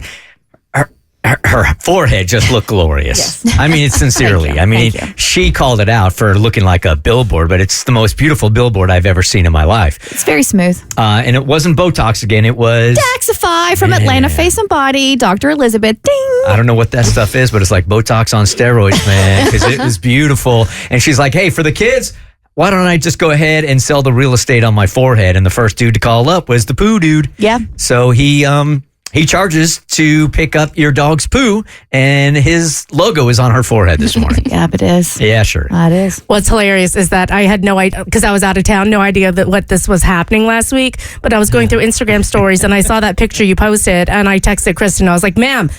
forehead just looked glorious. Yes. I mean, it's sincerely. I mean, she called it out for looking like a billboard, but it's the most beautiful billboard I've ever seen in my life. It's very smooth. And it wasn't Botox again. It was Daxify from Atlanta Face and Body, Dr. Elizabeth. Ding. I don't know what that stuff is, but it's like Botox on steroids, man, because it was beautiful. And she's like, hey, for the kids, why don't I just go ahead and sell the real estate on my forehead? And the first dude to call up was the poo dude. Yeah. So he charges to pick up your dog's poo, and his logo is on her forehead this morning. Yeah, it is. Yeah, sure. It is. What's hilarious is that I had no idea, because I was out of town, no idea that what this was happening last week. But I was going through Instagram stories, and I saw that picture you posted, and I texted Kristen. I was like, "Ma'am,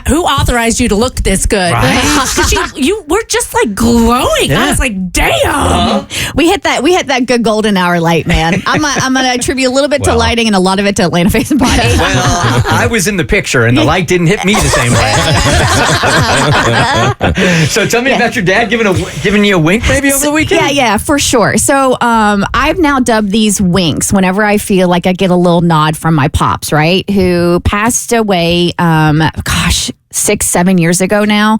who authorized you to look this good?" Right? You were just glowing. Yeah. I was like, "Damn!" We hit that good golden hour light, man. I'm gonna attribute a little bit to lighting and a lot of it to Atlanta Face and Body. Well, I was in the picture, and the light didn't hit me the same way. So tell me about your dad giving you a wink maybe over the weekend? Yeah, for sure. So I've now dubbed these winks whenever I feel like I get a little nod from my pops, right? Who passed away, 6-7 years ago now,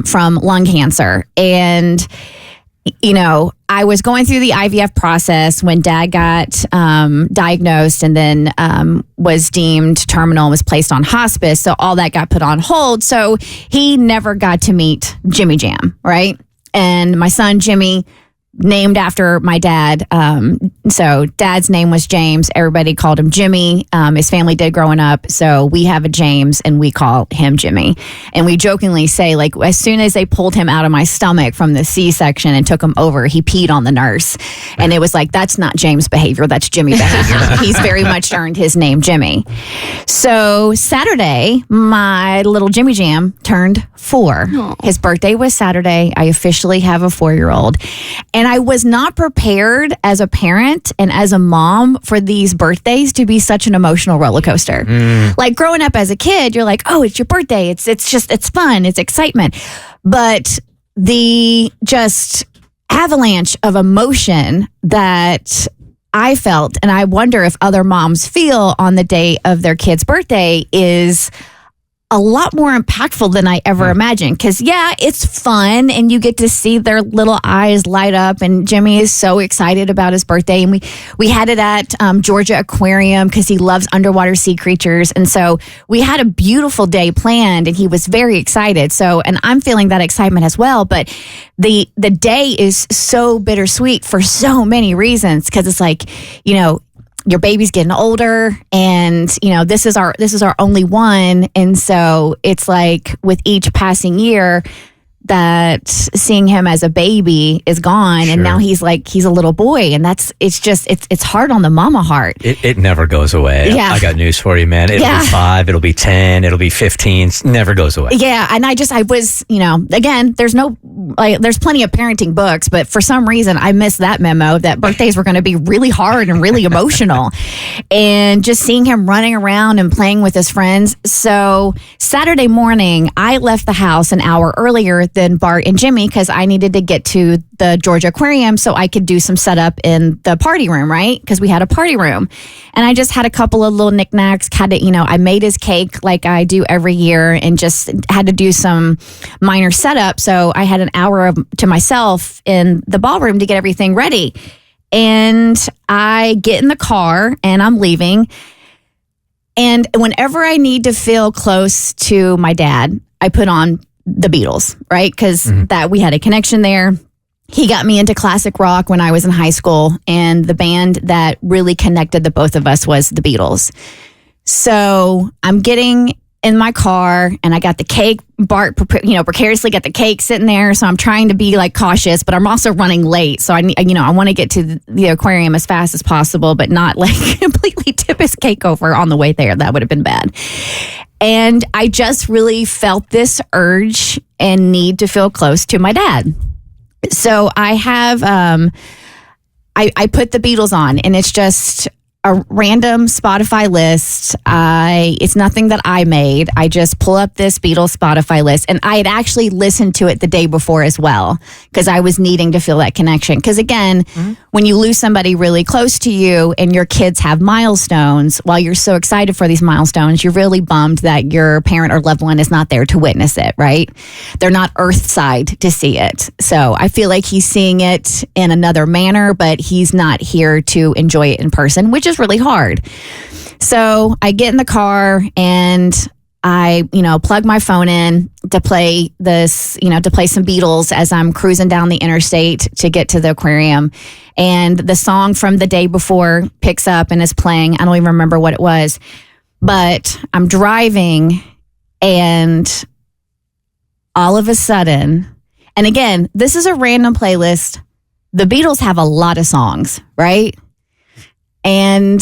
from lung cancer. And I was going through the IVF process when Dad got diagnosed and then was deemed terminal and was placed on hospice. So all that got put on hold. So he never got to meet Jimmy Jam, right? And my son, Jimmy, named after my dad. So Dad's name was James. Everybody called him Jimmy. His family did growing up. So we have a James and we call him Jimmy. And we jokingly say, as soon as they pulled him out of my stomach from the C-section and took him over, he peed on the nurse. And it was that's not James behavior. That's Jimmy behavior. He's very much earned his name, Jimmy. So Saturday, my little Jimmy Jam turned 4. His birthday was Saturday. I officially have a 4-year-old. And And I was not prepared as a parent and as a mom for these birthdays to be such an emotional roller coaster. Like growing up as a kid, you're like, oh, it's your birthday. It's fun. It's excitement. But the just avalanche of emotion that I felt, and I wonder if other moms feel on the day of their kid's birthday, is a lot more impactful than I ever imagined. Because, yeah, it's fun and you get to see their little eyes light up. And Jimmy is so excited about his birthday. And we had it at Georgia Aquarium because he loves underwater sea creatures. And so we had a beautiful day planned and he was very excited. So, and I'm feeling that excitement as well. But the day is so bittersweet for so many reasons because it's like, you know, your baby's getting older and, you know, this is our only one. And so it's like with each passing year that seeing him as a baby is gone. And now he's a little boy. And it's hard on the mama heart. It never goes away. Yeah. I got news for you, man. It'll be 5, it'll be 10, it'll be 15. It never goes away. Yeah. And I was, you know, again, there's plenty of parenting books, but for some reason I missed that memo that birthdays were going to be really hard and really emotional. And just seeing him running around and playing with his friends. So Saturday morning, I left the house an hour earlier than Bart and Jimmy because I needed to get to the Georgia Aquarium so I could do some setup in the party room, right? Because we had a party room. And I just had a couple of little knickknacks. I made his cake like I do every year and just had to do some minor setup. So I had an hour to myself in the ballroom to get everything ready. And I get in the car and I'm leaving. And whenever I need to feel close to my dad, I put on the Beatles, right? Because that we had a connection there. He got me into classic rock when I was in high school, and the band that really connected the both of us was the Beatles. So I'm getting in my car, and I got the cake. Bart, precariously got the cake sitting there. So I'm trying to be like cautious, but I'm also running late. So I want to get to the aquarium as fast as possible, but not like completely tip his cake over on the way there. That would have been bad. And I just really felt this urge and need to feel close to my dad. So I have, I put the Beatles on, and it's just a random Spotify list. It's nothing that I made. I just pull up this Beatles Spotify list, and I had actually listened to it the day before as well because I was needing to feel that connection. Because again, when you lose somebody really close to you and your kids have milestones, while you're so excited for these milestones, you're really bummed that your parent or loved one is not there to witness it, right? They're not earthside to see it. So I feel like he's seeing it in another manner, but he's not here to enjoy it in person, which is really hard. So I get in the car and I, plug my phone in to play this, to play some Beatles as I'm cruising down the interstate to get to the aquarium. And the song from the day before picks up and is playing. I don't even remember what it was, but I'm driving and all of a sudden, and again, this is a random playlist. The Beatles have a lot of songs, right? And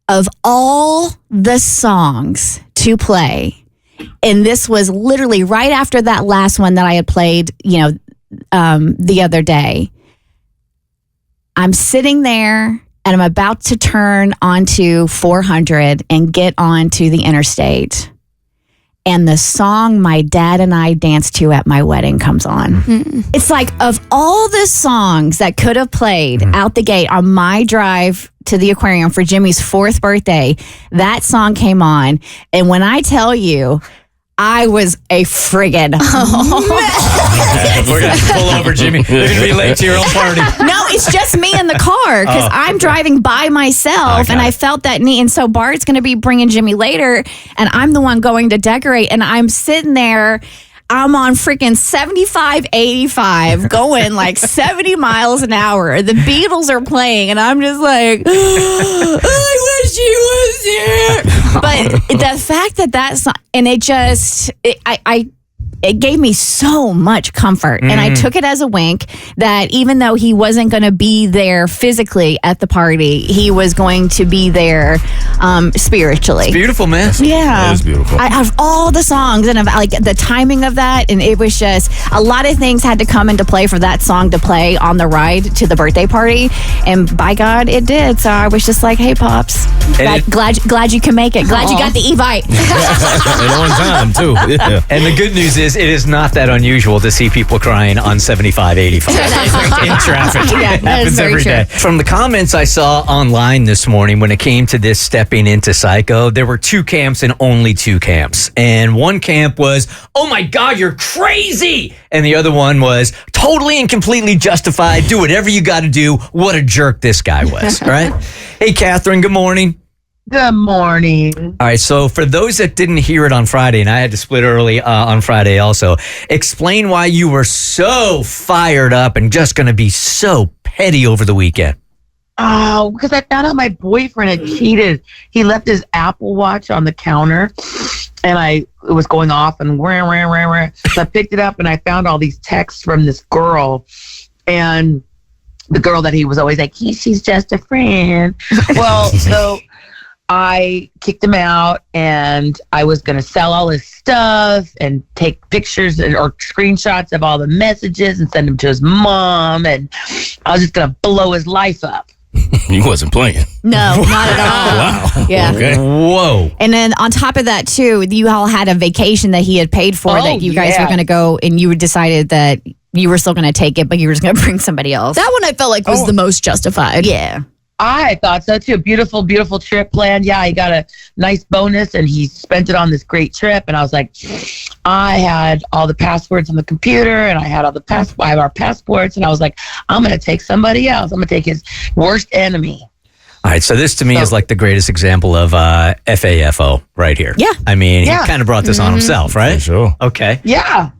of all the songs to play, and this was literally right after that last one that I had played, the other day, I'm sitting there and I'm about to turn onto 400 and get onto the interstate. And the song my dad and I danced to at my wedding comes on. It's like, of all the songs that could have played out the gate on my drive to the aquarium for Jimmy's 4th birthday, that song came on. And when I tell you, I was a friggin' We're going to pull over, Jimmy. You're going to be late to your own party. No, it's just me in the car because I'm driving by myself and I felt that need. And so Bart's going to be bringing Jimmy later and I'm the one going to decorate. And I'm sitting there. I'm on freaking 75, 85 going like 70 miles an hour. The Beatles are playing and I'm just like, I wish he was here. But the fact that song, and I it gave me so much comfort. And I took it as a wink that even though he wasn't going to be there physically at the party, he was going to be there spiritually. It's beautiful, man. Yeah. That is beautiful. I have all the songs and like the timing of that, and it was just a lot of things had to come into play for that song to play on the ride to the birthday party, and by God, it did. So I was just like, "Hey, Pops, glad you can make it. Glad you got the Evite." And on time, too. Yeah. And the good news is, it is not that unusual to see people crying on 75, 85 in traffic. Yeah, It that happens is very every true. day. From the comments I saw online this morning when it came to this stepping into Psycho, there were 2 camps and only 2 camps. And one camp was, "Oh my God, you're crazy!" And the other one was, "Totally and completely justified. Do whatever you got to do. What a jerk this guy was." All right? Hey, Catherine, good morning. Good morning. All right, so for those that didn't hear it on Friday, and I had to split early on Friday also, explain why you were so fired up and just going to be so petty over the weekend. Oh, because I found out my boyfriend had cheated. He left his Apple Watch on the counter, and it was going off, and rah, rah, rah, rah. So I picked it up, and I found all these texts from this girl, and the girl that he was always like, she's just a friend. Well, so I kicked him out, and I was going to sell all his stuff and take pictures or screenshots of all the messages and send them to his mom, and I was just going to blow his life up. You wasn't playing. No, not at all. Wow. Yeah. Okay. Whoa. And then on top of that, too, you all had a vacation that he had paid for that you guys were going to go, and you decided that you were still going to take it, but you were just going to bring somebody else. That one I felt like was the most justified. Yeah. I thought so too. Beautiful, beautiful trip planned. Yeah, he got a nice bonus and he spent it on this great trip. And I was like, I had all the passwords on the computer and I had all the I have our passports. And I was like, I'm going to take somebody else. I'm going to take his worst enemy. All right, so this to me is like the greatest example of FAFO right here. Yeah. I mean, Yeah. he kind of brought this on himself, right? For sure. Okay. Yeah.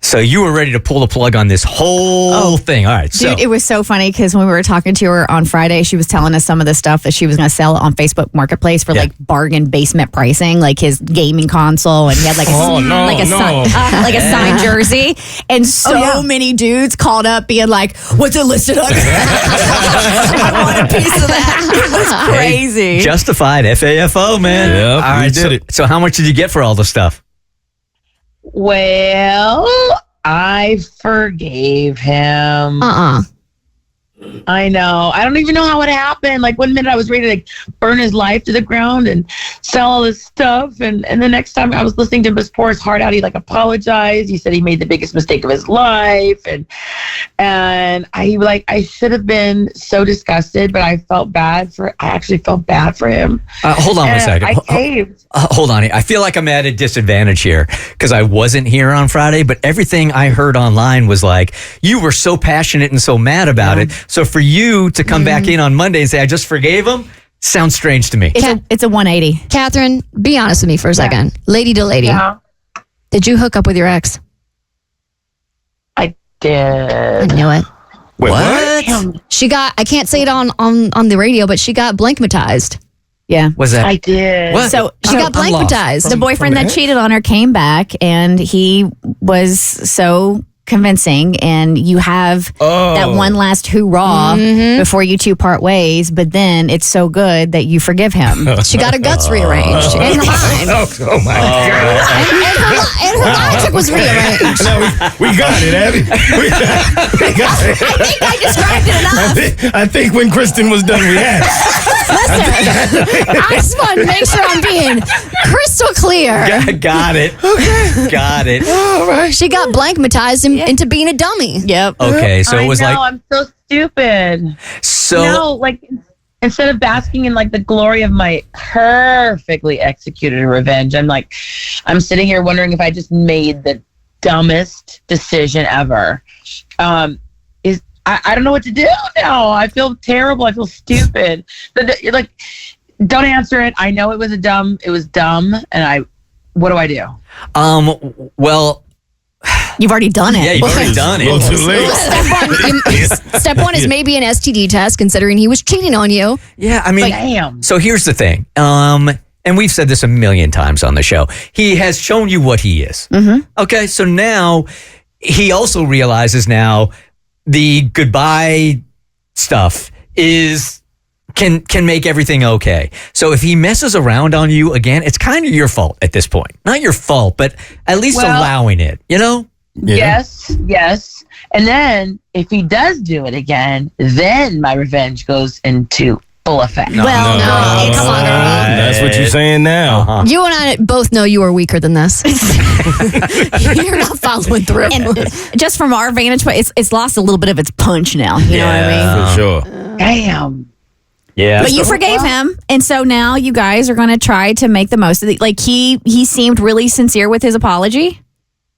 So you were ready to pull the plug on this whole thing. All right. So Dude, it was so funny because when we were talking to her on Friday, she was telling us some of the stuff that she was going to sell on Facebook Marketplace for like bargain basement pricing, like his gaming console, and he had like a signed jersey, and so many dudes called up being like, "What's it listed on?" I want a piece of that. It was crazy. justified FAFO, man. Yep, All right. we did it. So how much did you get for all the stuff? Well, I forgave him. I know. I don't even know how it happened. Like one minute I was ready to like burn his life to the ground and sell all his stuff. And the next time I was listening to him just pour his heart out, he like apologized. He said he made the biggest mistake of his life. And I should have been so disgusted, but I actually felt bad for him. Hold on a second. I caved. Hold on. I feel like I'm at a disadvantage here because I wasn't here on Friday, but everything I heard online was like, you were so passionate and so mad about it. So for you to come back in on Monday and say, I just forgave him, sounds strange to me. It's a 180. Catherine, be honest with me for a second. Lady to lady. Yeah, Did you hook up with your ex? I did. I knew it. Wait, what? She got, I can't say it on the radio, but she got blankmatized. Yeah. Was that? I did. What? So She got I'm lost. blankmatized. the boyfriend that cheated on her came back, and he was so convincing, and you have that one last hoorah before you two part ways, but then it's so good that you forgive him. She got her guts rearranged and her mind. Oh my God. And her logic was rearranged. No, we got it, Abby. We got it. I think I described it enough. I think when Kristen was done, we asked. I just want to make sure I'm being crystal clear. Got it. Okay. Got it. All right. She got blankmatized into being a dummy. Yep. Okay. So I it was know, like, I'm so stupid. so. No, like instead of basking in like the glory of my perfectly executed revenge, I'm sitting here wondering if I just made the dumbest decision ever. I don't know what to do now. I feel terrible. I feel stupid. Like, don't answer it. I know it was dumb. And what do I do? Well, You've already done it. yeah, you've already done A little it. too late. Step one is maybe an STD test, considering he was cheating on you. Yeah, I mean, Damn. so here's the thing. and we've said this a million times on the show, he has shown you what he is. Okay, so now he also realizes now the goodbye stuff can make everything okay. So if he messes around on you again, it's kind of your fault at this point. Not your fault, but at least allowing it, you know? Yeah. Yes. And then if he does do it again, then my revenge goes into full effect. Come on, girl. That's what you're saying now. You and I both know you are weaker than this. You're not following through. And just from our vantage point, it's lost a little bit of its punch now. You know what I mean? For sure. Damn. Yeah. But you forgave him, and so now you guys are going to try to make the most of it. Like he seemed really sincere with his apology.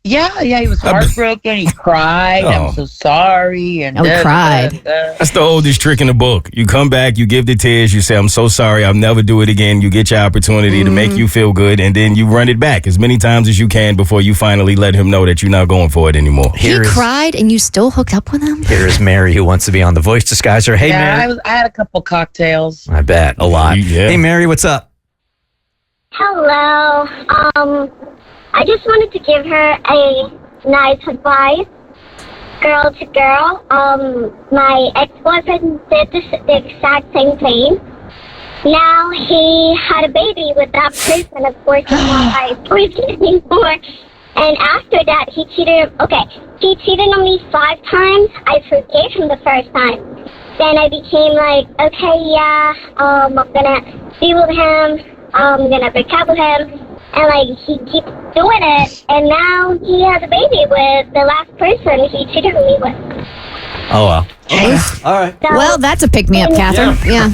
Yeah, he was heartbroken. He cried. I'm so sorry. And he cried. That's the oldest trick in the book. You come back, you give the tears, you say, I'm so sorry, I'll never do it again. You get your opportunity to make you feel good, and then you run it back as many times as you can before you finally let him know that you're not going for it anymore. He cried and you still hooked up with him? Here is Mary, who wants to be on The Voice Disguiser. Hey, Mary. I had a couple cocktails. I bet. A lot. Hey, Mary, what's up? Hello. I just wanted to give her a nice advice, girl to girl. My ex-boyfriend did the exact same thing. Now he had a baby with that person, of course, he's not my boyfriend anymore. And after that, he cheated. He cheated on me 5 times. I forgave him the first time. Then I became like, I'm gonna be with him. I'm gonna break up with him. And like he keeps doing it, and now he has a baby with the last person he cheated on me with. Oh, wow. Okay. All right. So, well, that's a pick-me-up, Catherine. Yeah.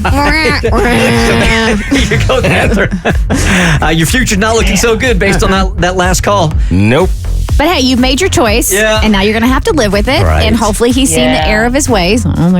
Here you go, Catherine. Your future's not looking so good based on that last call. Nope. But hey, you've made your choice, and now you're going to have to live with it. Right. And hopefully he's seen the error of his ways. I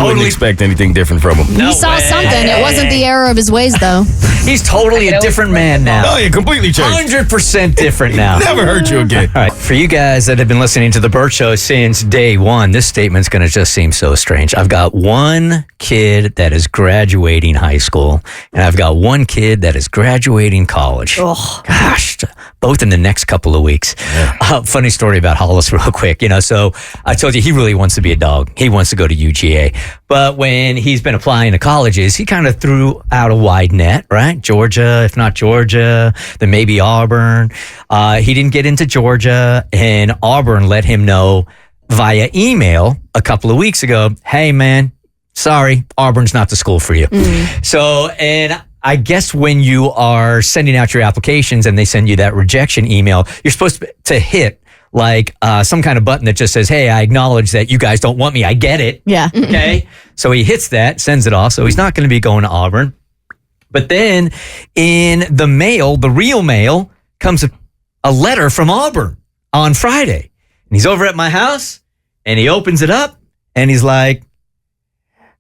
wouldn't expect anything different from him. He saw something. It wasn't the error of his ways, though. He's totally a different man now. Oh, yeah, completely changed. 100% different now. Never hurt you again. All right. For you guys that have been listening to The Bert Show since day one, this statement's going to just seem so strange. I've got one kid that is graduating high school, and I've got one kid that is graduating college. Oh, gosh, both in the next couple of weeks. Yeah. Funny story about Hollis real quick. So I told you he really wants to be a dog. He wants to go to UGA. But when he's been applying to colleges, he kind of threw out a wide net, right? Georgia, if not Georgia, then maybe Auburn. He didn't get into Georgia, and Auburn let him know via email a couple of weeks ago, hey, man, sorry, Auburn's not the school for you. So, and I guess when you are sending out your applications and they send you that rejection email, you're supposed to hit like some kind of button that just says, hey, I acknowledge that you guys don't want me. I get it. Yeah. Okay. So he hits that, sends it off. So he's not going to be going to Auburn. But then in the mail, the real mail, comes a letter from Auburn on Friday. And he's over at my house and he opens it up and he's like,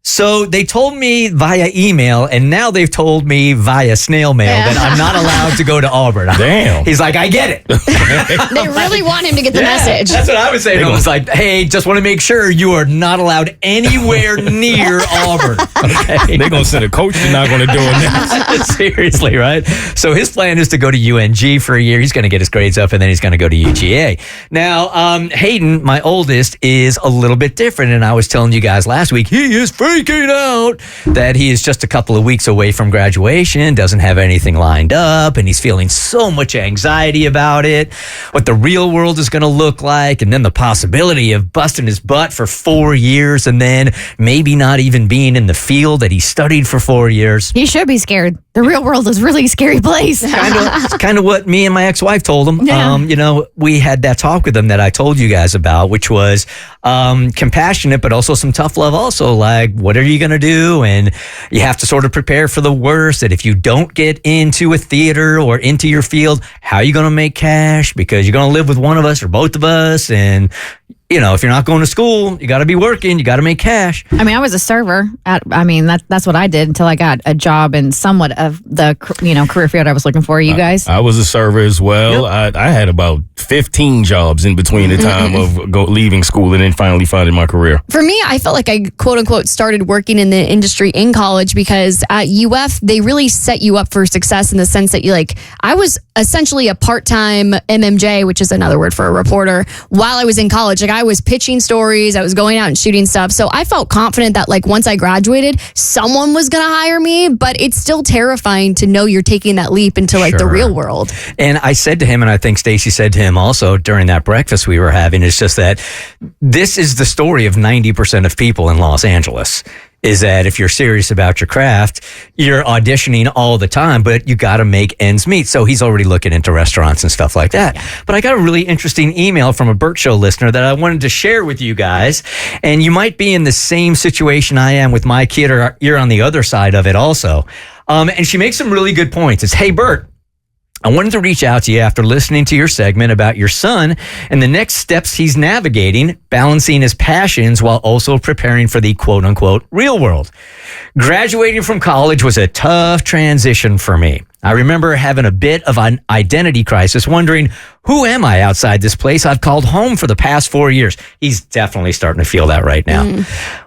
so they told me via email, and now they've told me via snail mail that I'm not allowed to go to Auburn. Damn. He's like, I get it. They really want him to get the message. That's what I was saying. I was like, hey, just want to make sure you are not allowed anywhere near Auburn. Okay? They're going to send a coach. They're not going to do it. Seriously, right? So his plan is to go to UNG for a year. He's going to get his grades up, and then he's going to go to UGA. Now, Hayden, my oldest, is a little bit different, and I was telling you guys last week, he is freaking out that he is just a couple of weeks away from graduation, doesn't have anything lined up, and he's feeling so much anxiety about it, what the real world is going to look like, and then the possibility of busting his butt for 4 years and then maybe not even being in the field that he studied for 4 years. He should be scared. The real world is really a scary place. It's kind of what me and my ex-wife told him. Yeah. We had that talk with him that I told you guys about, which was compassionate, but also some tough love also, like, what are you going to do? And you have to sort of prepare for the worst, that if you don't get into a theater or into your field, how are you going to make cash? Because you're going to live with one of us or both of us, and if you're not going to school, you got to be working, you got to make cash. I mean, I was a server. That's what I did until I got a job in somewhat of the career field I was looking for. You guys? I was a server as well. Yep. I had about 15 jobs in between the time of leaving school and then finally finding my career. For me, I felt like I quote unquote started working in the industry in college because at UF, they really set you up for success in the sense that I was essentially a part-time MMJ, which is another word for a reporter, while I was in college. I was pitching stories, I was going out and shooting stuff. So I felt confident that once I graduated, someone was going to hire me, but it's still terrifying to know you're taking that leap into the real world. And I said to him, and I think Stacey said to him also during that breakfast we were having, it's just that this is the story of 90% of people in Los Angeles. Is that if you're serious about your craft, you're auditioning all the time, but you got to make ends meet. So he's already looking into restaurants and stuff like that. Yeah. But I got a really interesting email from a Bert Show listener that I wanted to share with you guys. And you might be in the same situation I am with my kid, or you're on the other side of it also. And she makes some really good points. It's, hey, Bert, I wanted to reach out to you after listening to your segment about your son and the next steps he's navigating, balancing his passions while also preparing for the quote-unquote real world. Graduating from college was a tough transition for me. I remember having a bit of an identity crisis, wondering, who am I outside this place I've called home for the past 4 years? He's definitely starting to feel that right now.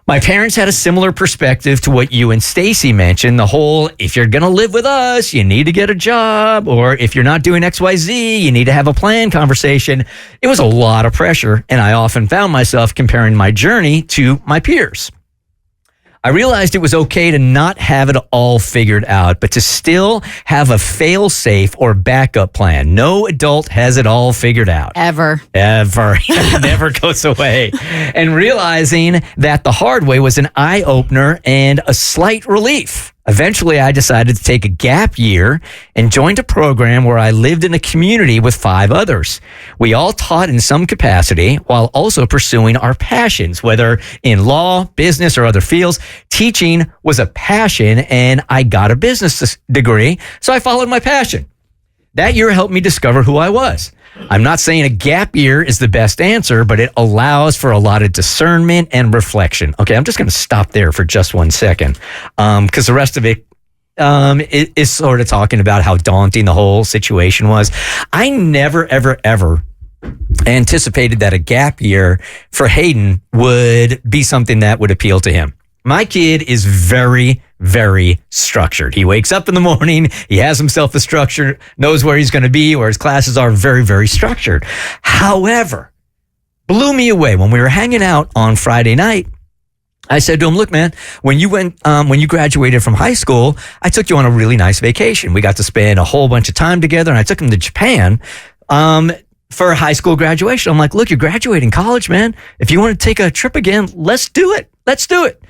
My parents had a similar perspective to what you and Stacey mentioned, the whole, if you're going to live with us, you need to get a job, or if you're not doing XYZ, you need to have a plan conversation. It was a lot of pressure, and I often found myself comparing my journey to my peers. I realized it was okay to not have it all figured out, but to still have a fail-safe or backup plan. No adult has it all figured out. Ever. It never goes away. And realizing that the hard way was an eye-opener and a slight relief. Eventually, I decided to take a gap year and joined a program where I lived in a community with 5 others. We all taught in some capacity while also pursuing our passions, whether in law, business, or other fields. Teaching was a passion, and I got a business degree, so I followed my passion. That year helped me discover who I was. I'm not saying a gap year is the best answer, but it allows for a lot of discernment and reflection. Okay, I'm just going to stop there for just 1 second, because the rest of it is sort of talking about how daunting the whole situation was. I never, ever, ever anticipated that a gap year for Hayden would be something that would appeal to him. My kid is very, very structured. He wakes up in the morning, he has himself a structure, knows where he's going to be, where his classes are, very, very structured. However, blew me away when we were hanging out on Friday night. I said to him, look, man, when you graduated from high school, I took you on a really nice vacation. We got to spend a whole bunch of time together, and I took him to Japan, for high school graduation. I'm like, look, you're graduating college, man. If you want to take a trip again, let's do it. Let's do it.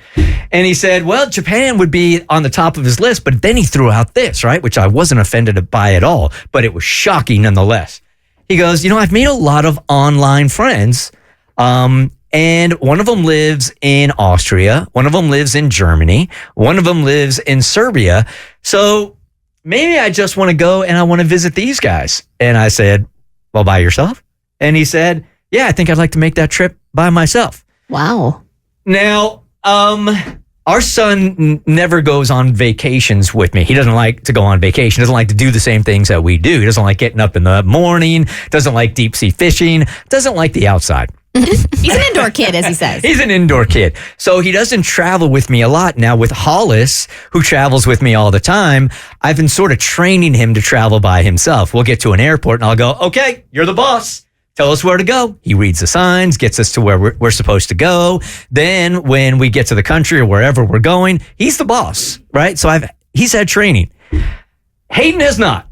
And he said, well, Japan would be on the top of his list, but then he threw out this, right? Which I wasn't offended by at all, but it was shocking nonetheless. He goes, I've made a lot of online friends, and one of them lives in Austria. One of them lives in Germany. One of them lives in Serbia. So maybe I just want to go and I want to visit these guys. And I said, well, by yourself? And he said, yeah, I think I'd like to make that trip by myself. Wow. Now, our son never goes on vacations with me. He doesn't like to go on vacation. Doesn't like to do the same things that we do. He doesn't like getting up in the morning. Doesn't like deep sea fishing. Doesn't like the outside. He's an indoor kid, as he says. He's an indoor kid. So he doesn't travel with me a lot. Now with Hollis, who travels with me all the time, I've been sort of training him to travel by himself. We'll get to an airport and I'll go, okay, you're the boss. Tell us where to go. He reads the signs, gets us to where we're supposed to go. Then when we get to the country or wherever we're going, he's the boss, right? So he's had training. Hayden has not.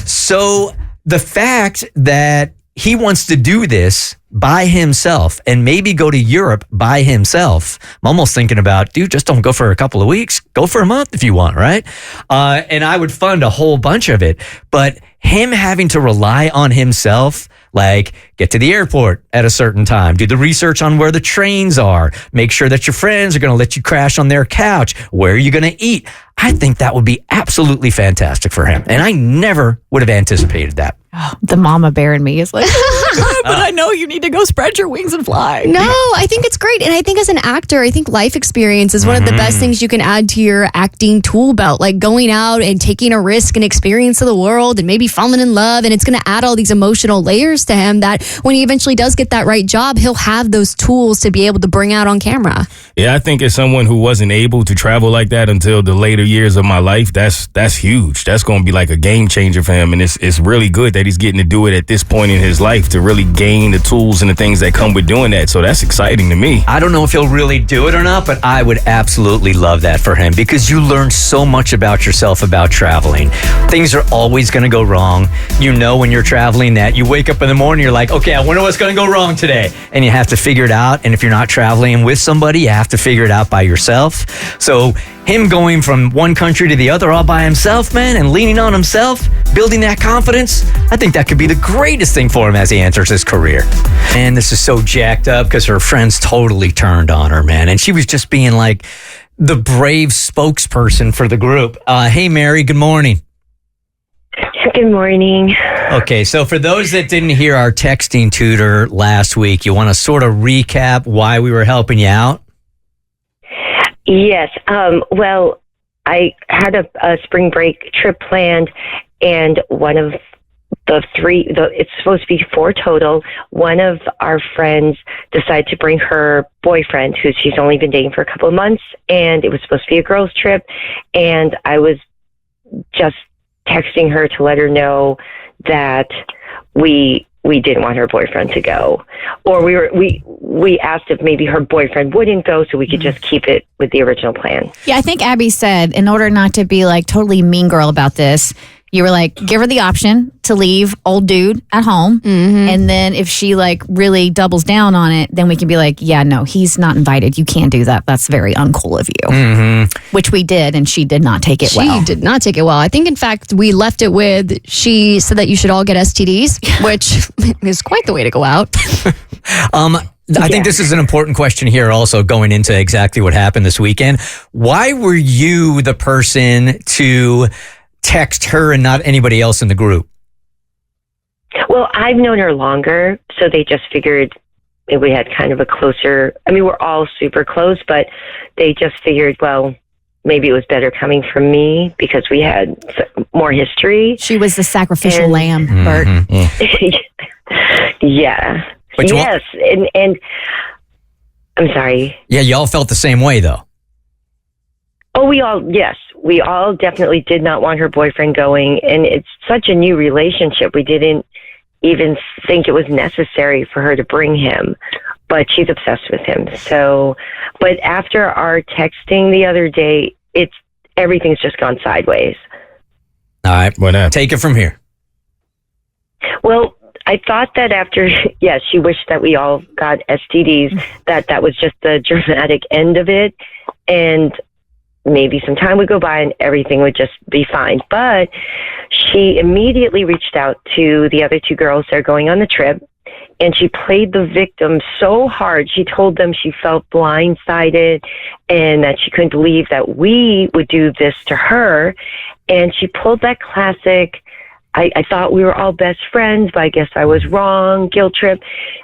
So the fact that he wants to do this by himself and maybe go to Europe by himself, I'm almost thinking about, dude, just don't go for a couple of weeks. Go for a month if you want, right? And I would fund a whole bunch of it. But him having to rely on himself, like get to the airport at a certain time, do the research on where the trains are, make sure that your friends are going to let you crash on their couch, where are you going to eat? I think that would be absolutely fantastic for him. And I never would have anticipated that. Oh, the mama bear in me is like, but I know you need to go spread your wings and fly. No, I think it's great. And I think as an actor, I think life experience is one of the best things you can add to your acting tool belt, like going out and taking a risk and experience of the world and maybe falling in love. And it's going to add all these emotional layers to him that when he eventually does get that right job, he'll have those tools to be able to bring out on camera. Yeah, I think as someone who wasn't able to travel like that until the later years of my life, that's huge. That's going to be like a game changer for him. And it's really good that he's getting to do it at this point in his life to really gain the tools and the things that come with doing that. So that's exciting to me. I don't know if he'll really do it or not, but I would absolutely love that for him because you learn so much about yourself about traveling. Things are always going to go wrong. You know when you're traveling that you wake up in the morning, you're like, okay, I wonder what's going to go wrong today. And you have to figure it out. And if you're not traveling with somebody, you have to figure it out by yourself. So him going from one country to the other all by himself, man, and leaning on himself, building that confidence, I think that could be the greatest thing for him as he enters his career. And this is so jacked up because her friends totally turned on her, man. And she was just being like the brave spokesperson for the group. Hey, Mary, good morning. Good morning. Okay, so for those that didn't hear our texting tutor last week, you want to sort of recap why we were helping you out? Yes. Well, I had a spring break trip planned, and one of the three, it's supposed to be 4 total. One of our friends decided to bring her boyfriend, who she's only been dating for a couple of months, and it was supposed to be a girls' trip. And I was just texting her to let her know that we didn't want her boyfriend to go, or we asked if maybe her boyfriend wouldn't go so we could just keep it with the original plan. Yeah, I think Abby said in order not to be like totally mean girl about this, you were like, give her the option to leave old dude at home. And then if she like really doubles down on it, then we can be like, yeah, no, he's not invited. You can't do that. That's very uncool of you. Which we did, and she did not take it well. She did not take it well. I think, in fact, we left it with, she said that you should all get STDs, which is quite the way to go out. I think this is an important question here also going into exactly what happened this weekend. Why were you the person to text her and not anybody else in the group? Well, I've known her longer, so they just figured we had kind of a closer, I mean, we're all super close, but they just figured, well, maybe it was better coming from me because we had more history. She was the sacrificial lamb, Bert. Yeah. But yes. And I'm sorry. Yeah, y'all felt the same way, though. Oh, we all definitely did not want her boyfriend going. And it's such a new relationship. We didn't even think it was necessary for her to bring him, but she's obsessed with him. So, but after our texting the other day, everything's just gone sideways. All right. Well, take it from here. Well, I thought that after, she wished that we all got STDs, that was just the dramatic end of it. And maybe some time would go by and everything would just be fine. But she immediately reached out to the other 2 girls that are going on the trip, and she played the victim so hard. She told them she felt blindsided and that she couldn't believe that we would do this to her. And she pulled that classic, I thought we were all best friends, but I guess I was wrong, guilt trip.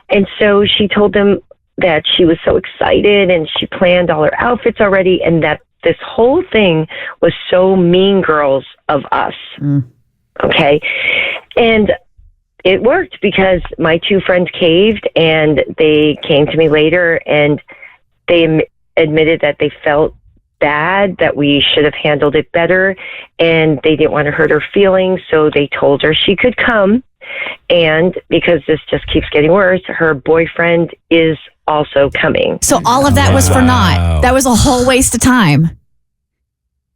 And so she told them that she was so excited and she planned all her outfits already, and that this whole thing was so mean girls of us. Okay. And it worked because my 2 friends caved, and they came to me later and they admitted that they felt bad, that we should have handled it better, and they didn't want to hurt her feelings. So they told her she could come. And because this just keeps getting worse, her boyfriend is also coming. So all of that was for naught. That was a whole waste of time.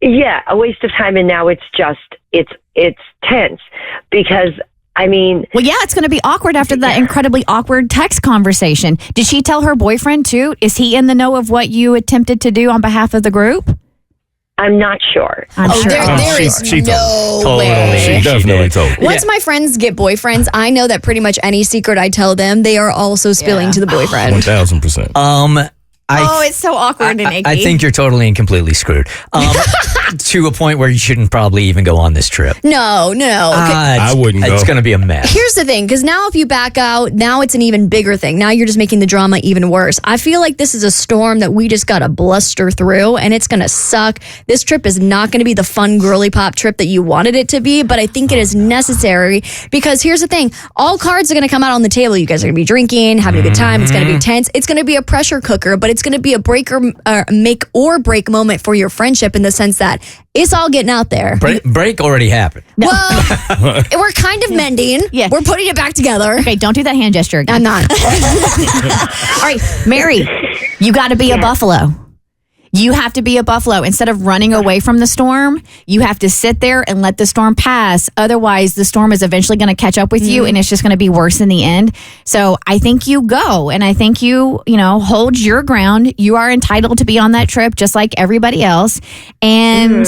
Yeah, a waste of time. And now it's tense because, I mean... Well, yeah, it's going to be awkward after that incredibly awkward text conversation. Did she tell her boyfriend too? Is he in the know of what you attempted to do on behalf of the group? I'm not sure. I'm sure. There is no way. She definitely told. Once my friends get boyfriends, I know that pretty much any secret I tell them, they are also spilling to the boyfriend. 1,000%. it's so awkward and icky. I think you're totally and completely screwed. To a point where you shouldn't probably even go on this trip. No. I wouldn't go. It's going to be a mess. Here's the thing, because now if you back out, now it's an even bigger thing. Now you're just making the drama even worse. I feel like this is a storm that we just got to bluster through, and it's going to suck. This trip is not going to be the fun girly pop trip that you wanted it to be, but I think it is necessary because here's the thing. All cards are going to come out on the table. You guys are going to be drinking, having a good time. It's going to be tense. It's going to be a pressure cooker, but it's going to be a make or break moment for your friendship in the sense that it's all getting out there. Break already happened. Well, we're kind of mending. Yeah. We're putting it back together. Okay, don't do that hand gesture again. I'm not. All right, Mary, you got to be a buffalo. You have to be a buffalo. Instead of running away from the storm, you have to sit there and let the storm pass. Otherwise, the storm is eventually going to catch up with you, and it's just going to be worse in the end. So I think you go, and I think you hold your ground. You are entitled to be on that trip just like everybody else. And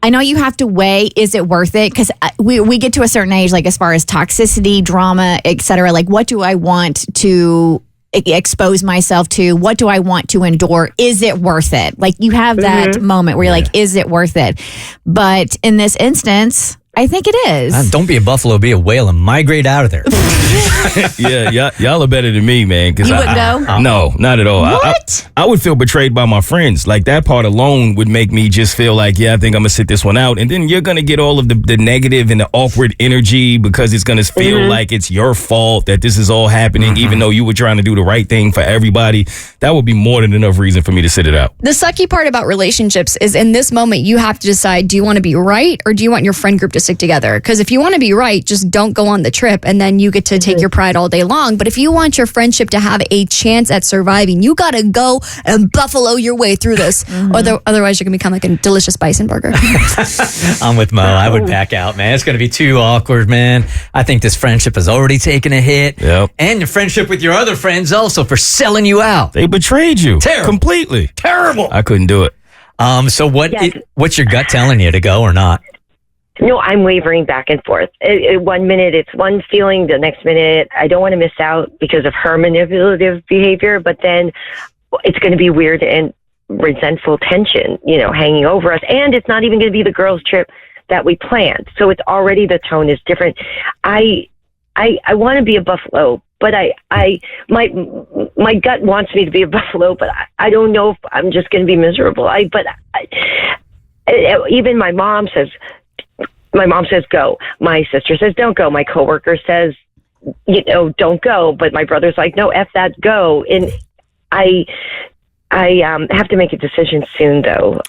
I know you have to weigh, is it worth it? Because we get to a certain age, like as far as toxicity, drama, et cetera, like what do I want to expose myself to? What do I want to endure? Is it worth it? Like you have that moment where you're like, is it worth it? But in this instance, I think it is. Don't be a buffalo, be a whale and migrate out of there. Yeah, y'all are better than me, man. You wouldn't go? No, not at all. What? I would feel betrayed by my friends. Like that part alone would make me just feel like, I think I'm gonna sit this one out. And then you're gonna get all of the negative and the awkward energy because it's gonna feel like it's your fault that this is all happening, even though you were trying to do the right thing for everybody. That would be more than enough reason for me to sit it out. The sucky part about relationships is in this moment, you have to decide, do you want to be right or do you want your friend group to stick together? Because if you want to be right, just don't go on the trip and then you get to take your pride all day long. But if you want your friendship to have a chance at surviving, you got to go and buffalo your way through this. Otherwise, you're going to become like a delicious bison burger. I'm with Mo. I would back out, man. It's going to be too awkward, man. I think this friendship has already taken a hit. Yep. And your friendship with your other friends also for selling you out. They betrayed you. Terrible. Completely. Terrible. I couldn't do it. So what's your gut telling you to go or not? No, I'm wavering back and forth. 1 minute it's one feeling, the next minute I don't want to miss out because of her manipulative behavior, but then it's going to be weird and resentful tension, hanging over us. And it's not even going to be the girls' trip that we planned. So it's already, the tone is different. I want to be a buffalo, but my gut wants me to be a buffalo, but I don't know if I'm just going to be miserable. Even my mom says go. My sister says don't go. My coworker says, don't go. But my brother's like, no, F that, go. And I have to make a decision soon though.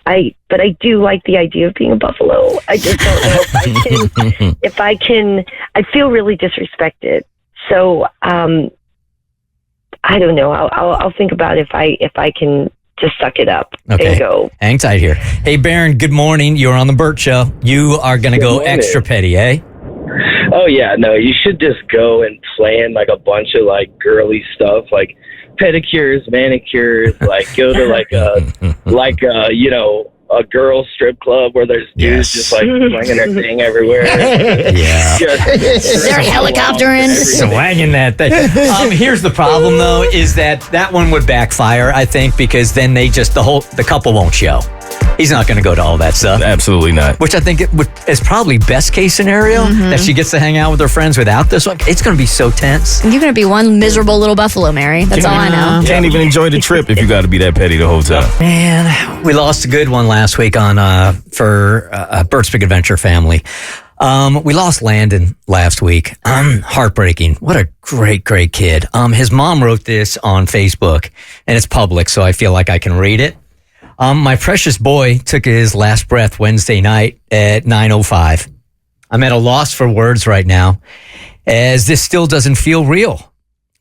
But I do like the idea of being a buffalo. I just don't know if I can, I feel really disrespected. So, I don't know. I'll think about if I can just suck it up and go. Hang tight here. Hey, Baron, good morning. You're on the Bert Show. You are going to go extra petty, eh? Oh, yeah. No, you should just go and plan like a bunch of like girly stuff, like pedicures, manicures, like go to a girl strip club where there's dudes just like swinging their thing everywhere. Yeah. They're helicoptering. Swanging that thing. Here's the problem though, is that one would backfire, I think, because then the couple won't show. He's not going to go to all that stuff. Absolutely not. Which I think is probably best case scenario, that she gets to hang out with her friends without this one. It's going to be so tense. You're going to be one miserable little buffalo, Mary. That's all I know. You can't even enjoy the trip if you got to be that petty the whole time. Man, we lost a good one last week for Bert's Big Adventure family. We lost Landon last week. Heartbreaking. What a great, great kid. His mom wrote this on Facebook, and it's public, so I feel like I can read it. My precious boy took his last breath Wednesday night at 9:05. I'm at a loss for words right now, as this still doesn't feel real.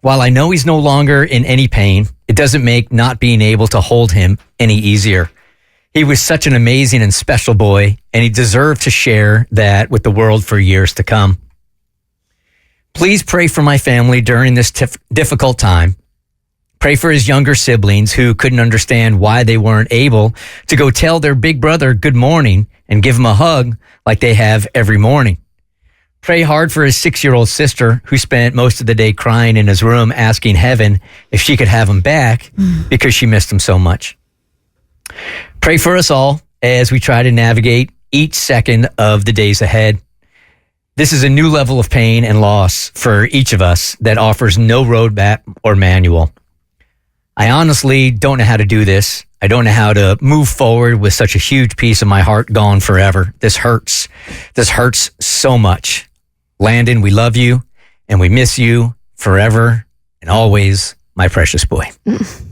While I know he's no longer in any pain, it doesn't make not being able to hold him any easier. He was such an amazing and special boy, and he deserved to share that with the world for years to come. Please pray for my family during this difficult time. Pray for his younger siblings who couldn't understand why they weren't able to go tell their big brother good morning and give him a hug like they have every morning. Pray hard for his 6-year-old sister who spent most of the day crying in his room asking heaven if she could have him back because she missed him so much. Pray for us all as we try to navigate each second of the days ahead. This is a new level of pain and loss for each of us that offers no roadmap or manual. I honestly don't know how to do this. I don't know how to move forward with such a huge piece of my heart gone forever. This hurts. This hurts so much. Landon, we love you and we miss you forever and always, my precious boy. This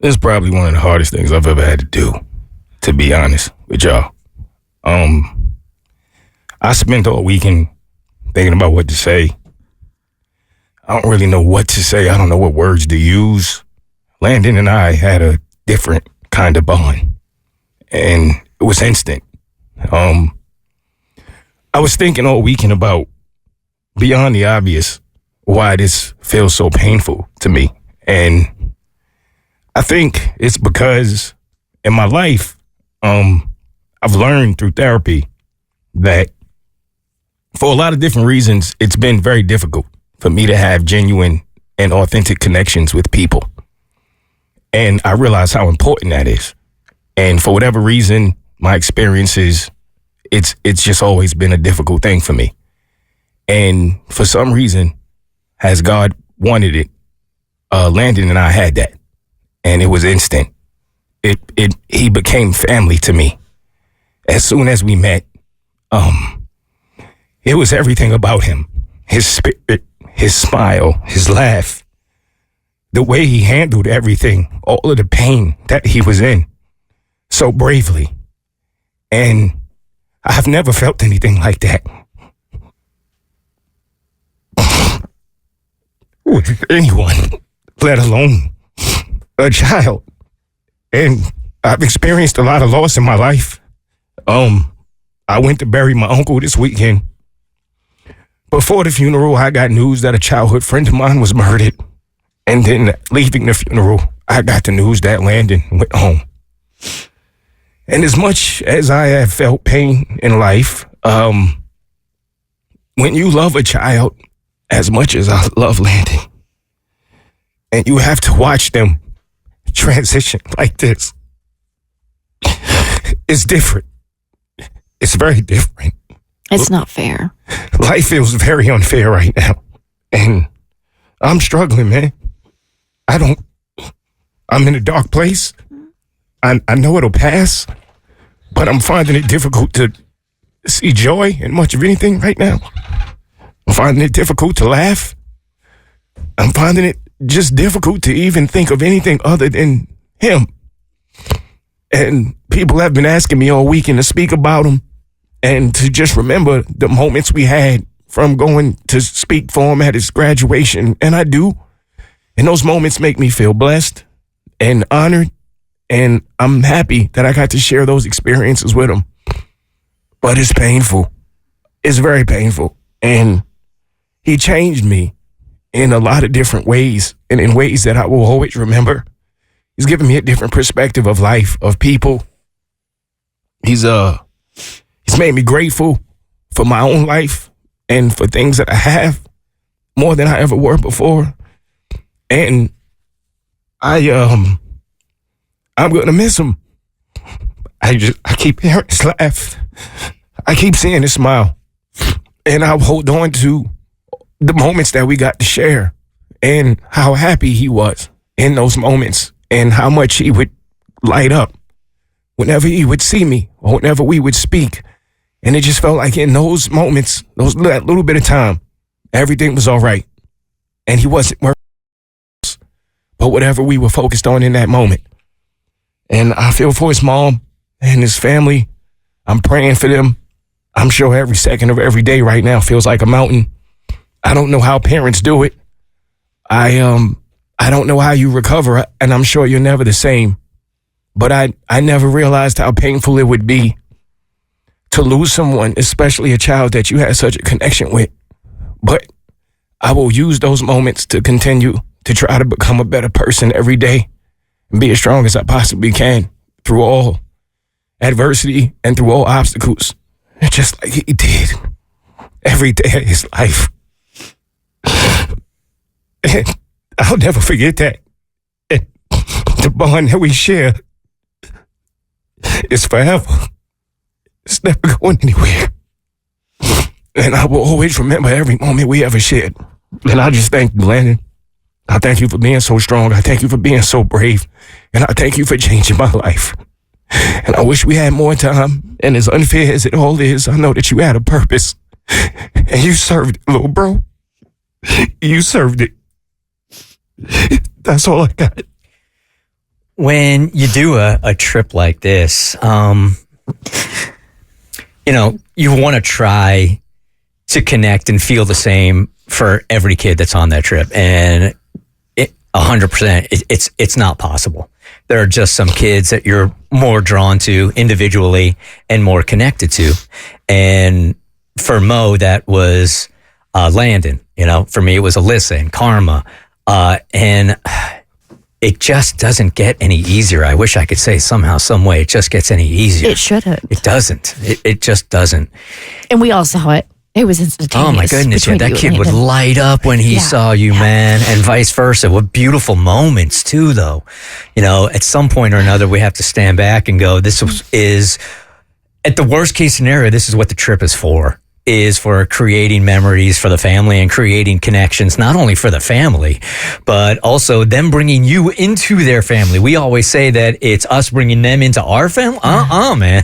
is probably one of the hardest things I've ever had to do, to be honest with y'all. I spent all weekend thinking about what to say. I don't really know what to say. I don't know what words to use. Landon and I had a different kind of bond, and it was instant. I was thinking all weekend about, beyond the obvious, why this feels so painful to me. And I think it's because in my life, I've learned through therapy that for a lot of different reasons, it's been very difficult for me to have genuine and authentic connections with people. And I realize how important that is. And for whatever reason, my experiences, it's just always been a difficult thing for me. And for some reason, as God wanted it, Landon and I had that. And it was instant. He became family to me. As soon as we met, it was everything about him. His spirit, his smile, his laugh, the way he handled everything, all of the pain that he was in so bravely. And I've never felt anything like that with anyone, let alone a child. And I've experienced a lot of loss in my life. I went to bury my uncle this weekend. Before the funeral, I got news that a childhood friend of mine was murdered. And then leaving the funeral, I got the news that Landon went home. And as much as I have felt pain in life, when you love a child as much as I love Landon, and you have to watch them transition like this, it's different. It's very different. It's not fair. Life feels very unfair right now. And I'm struggling, man. I'm in a dark place. I know it'll pass, but I'm finding it difficult to see joy in much of anything right now. I'm finding it difficult to laugh. I'm finding it just difficult to even think of anything other than him. And people have been asking me all weekend to speak about him and to just remember the moments we had from going to speak for him at his graduation. And I do. And those moments make me feel blessed and honored. And I'm happy that I got to share those experiences with him. But it's painful. It's very painful. And he changed me in a lot of different ways, and in ways that I will always remember. He's given me a different perspective of life, of people. He's made me grateful for my own life and for things that I have more than I ever were before. And I'm gonna miss him. I keep hearing his laugh. I keep seeing his smile. And I'll hold on to the moments that we got to share and how happy he was in those moments and how much he would light up whenever he would see me or whenever we would speak. And it just felt like in those moments, that little bit of time, everything was all right. And he wasn't worth it, but whatever we were focused on in that moment. And I feel for his mom and his family. I'm praying for them. I'm sure every second of every day right now feels like a mountain. I don't know how parents do it. I don't know how you recover, and I'm sure you're never the same. But I never realized how painful it would be to lose someone, especially a child that you had such a connection with. But I will use those moments to continue to try to become a better person every day and be as strong as I possibly can through all. adversity and through all obstacles, just like he did every day of his life. And I'll never forget that. And the bond that we share is forever. It's never going anywhere. And I will always remember every moment we ever shared. And I just thank you, Landon. I thank you for being so strong. I thank you for being so brave. And I thank you for changing my life. And I wish we had more time. And as unfair as it all is, I know that you had a purpose. And you served it, little bro. You served it. That's all I got. When you do a trip like this, you want to try to connect and feel the same for every kid that's on that trip. And 100%, it's not possible. There are just some kids that you're more drawn to individually and more connected to. And for Mo, that was Landon. For me, it was Alyssa and Karma. And it just doesn't get any easier. I wish I could say somehow, some way, it just gets any easier. It shouldn't. It doesn't. It just doesn't. And we all saw it. It was instantaneous. Oh my goodness, yeah, between that you kid and would Landon. light up when he saw you, man, and vice versa. What beautiful moments too, though. At some point or another, we have to stand back and go, this is, at the worst case scenario, this is what the trip is for creating memories for the family and creating connections, not only for the family, but also them bringing you into their family. We always say that it's us bringing them into our family. Man.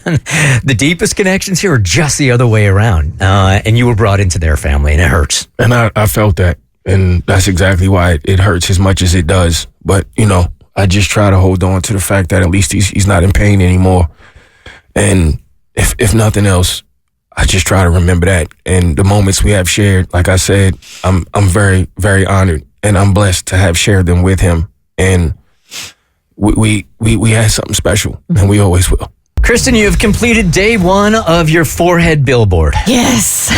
The deepest connections here are just the other way around. And you were brought into their family, and it hurts. And I felt that. And that's exactly why it hurts as much as it does. But, I just try to hold on to the fact that at least he's not in pain anymore. And if nothing else, I just try to remember that. And the moments we have shared, like I said, I'm very, very honored, and I'm blessed to have shared them with him. And we had something special, and we always will. Kristen, you have completed day 1 of your forehead billboard. Yes.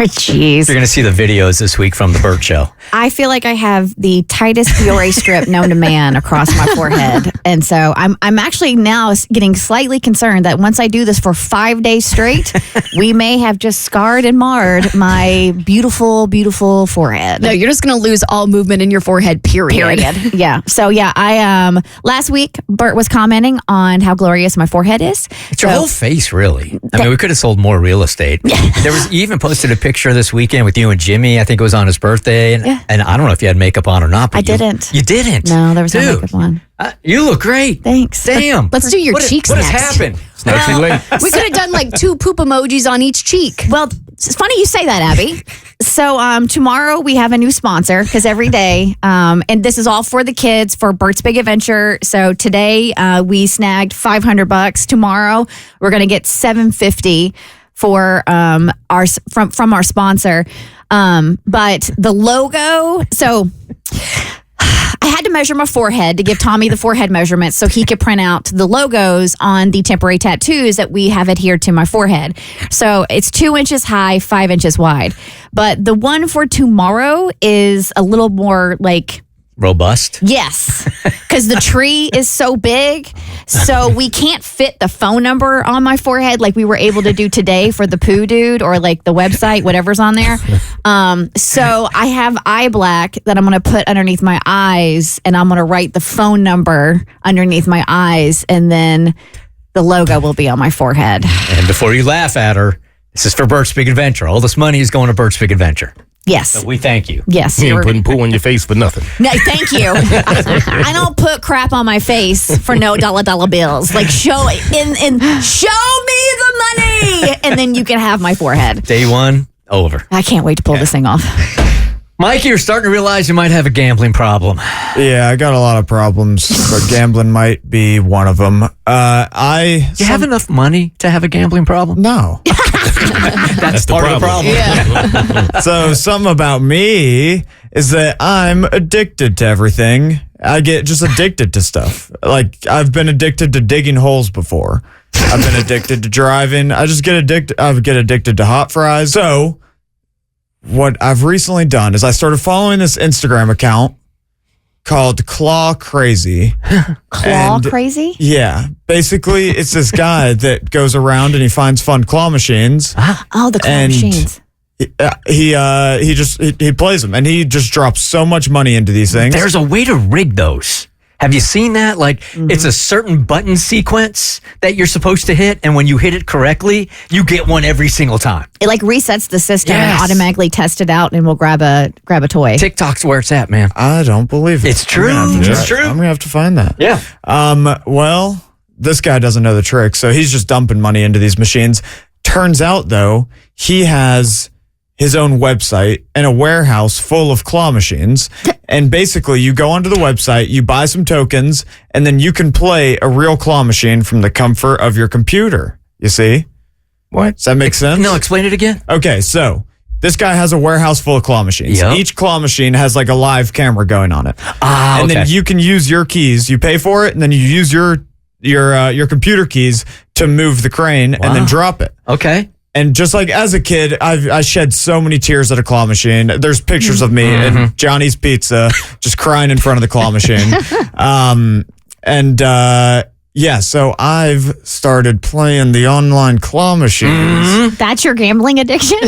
Jeez. You're going to see the videos this week from the Bert Show. I feel like I have the tightest Fiore strip known to man across my forehead. And so I'm actually now getting slightly concerned that once I do this for 5 days straight, we may have just scarred and marred my beautiful, beautiful forehead. No, you're just going to lose all movement in your forehead, period. Yeah. So yeah, I last week Bert was commenting on how glorious my forehead is. It's your whole face, really. I mean, we could have sold more real estate. You even posted a picture this weekend with you and Jimmy. I think it was on his birthday. And I don't know if you had makeup on or not. But I didn't. You didn't? No, there was no makeup on. You look great. Thanks. Damn. Let's do your cheeks What next. has happened? It's not too late. We could have done like 2 poop emojis on each cheek. Well, it's funny you say that, Abby. So tomorrow we have a new sponsor because every day, and this is all for the kids for Bert's Big Adventure. So today we snagged $500. Tomorrow we're going to get $750 for from our sponsor. But the logo, so I had to measure my forehead to give Tommy the forehead measurements so he could print out the logos on the temporary tattoos that we have adhered to my forehead. So it's 2 inches high, 5 inches wide. But the one for tomorrow is a little more like robust. Yes, because the tree is so big, so we can't fit the phone number on my forehead like we were able to do today for the poo dude or like the website, whatever's on there. So I have eye black that I'm going to put underneath my eyes, and I'm going to write the phone number underneath my eyes, and then the logo will be on my forehead. And before you laugh at her, this is for Bert's Big Adventure. All this money is going to Bert's Big Adventure. Yes. So we thank you. Yes. You ain't putting poo on your face for nothing. No, thank you. I don't put crap on my face for no dollar bills. Like show me the money, and then you can have my forehead. Day 1 over. I can't wait to pull this thing off. Mikey, you're starting to realize you might have a gambling problem. Yeah, I got a lot of problems, but gambling might be one of them. Do you have enough money to have a gambling problem? No. That's part of the problem. Yeah. So something about me is that I'm addicted to everything. I get just addicted to stuff. Like I've been addicted to digging holes before. I've been addicted to driving. I get addicted to hot fries. So what I've recently done is I started following this Instagram account called Claw Crazy. Claw Crazy? Yeah. Basically, it's this guy that goes around and he finds fun claw machines. Oh, the claw machines. He plays them, and he just drops so much money into these things. There's a way to rig those. Have you seen that? Like, it's a certain button sequence that you're supposed to hit, and when you hit it correctly, you get one every single time. It like resets the system Yes. and automatically tests it out, and we'll grab a toy. TikTok's where it's at, man. I don't believe it. It's true. It's true. I'm gonna have to find that. Yeah. Well, this guy doesn't know the trick, so he's just dumping money into these machines. Turns out, though, he has his own website and a warehouse full of claw machines. And basically, you go onto the website, you buy some tokens, and then you can play a real claw machine from the comfort of your computer. You see? What? Does that make sense? No, explain it again. Okay, so this guy has a warehouse full of claw machines. Yep. Each claw machine has like a live camera going on it. Ah, and okay. then you can use your keys. You pay for it, and then you use your computer keys to move the crane and then drop it. Okay. And just like as a kid, I shed so many tears at a claw machine. There's pictures of me and Johnny's Pizza just crying in front of the claw machine. Yeah, so I've started playing the online claw machines. That's your gambling addiction?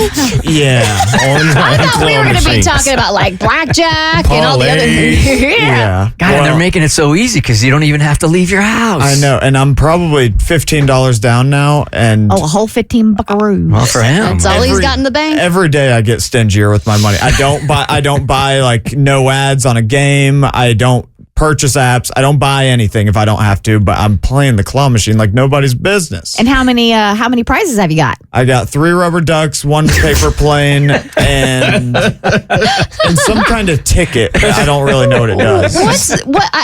Yeah. I thought we were going to be talking about like blackjack and all the other things. Yeah. God, and they're making it so easy because you don't even have to leave your house. I know, and I'm probably $15 down now, and Oh, a whole 15 buckaroos. Well, for him. That's all he's got in the bank. every day I get stingier with my money. I don't buy like no ads on a game. I don't purchase apps. I don't buy anything if I don't have to, but I'm playing the claw machine like nobody's business. And how many prizes have you got? I got 3 rubber ducks, 1 paper plane, and some kind of ticket. I don't really know what it does.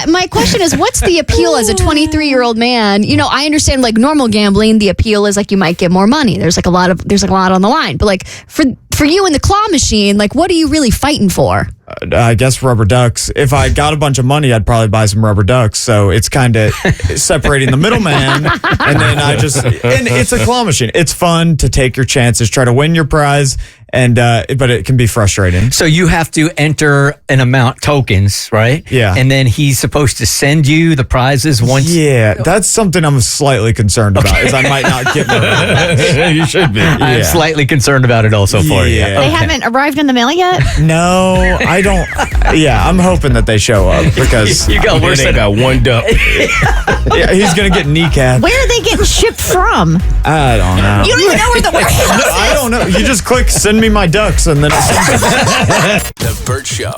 My question is, what's the appeal as a 23-year-old man? You know, I understand like normal gambling, the appeal is like you might get more money. There's a lot on the line. But like for you in the claw machine, like what are you really fighting for? I guess rubber ducks. If I got a bunch of money, I'd probably buy some rubber ducks. So it's kind of separating the middleman. And then and it's a claw machine. It's fun to take your chances, try to win your prize. But it can be frustrating. So you have to enter an amount tokens, right? Yeah. And then he's supposed to send you the prizes once. Yeah, that's something I'm slightly concerned about. Is I might not get my You should be. I'm slightly concerned about it also for you. Yeah. They haven't arrived in the mail yet? No, I don't. Yeah, I'm hoping that they show up because You got worse They than got one up. yeah, he's gonna get kneecapped. Where are they getting shipped from? I don't know. You don't even know where the warehouse is. I don't know. You just click send me my ducks and then it sends it. The Bert Show.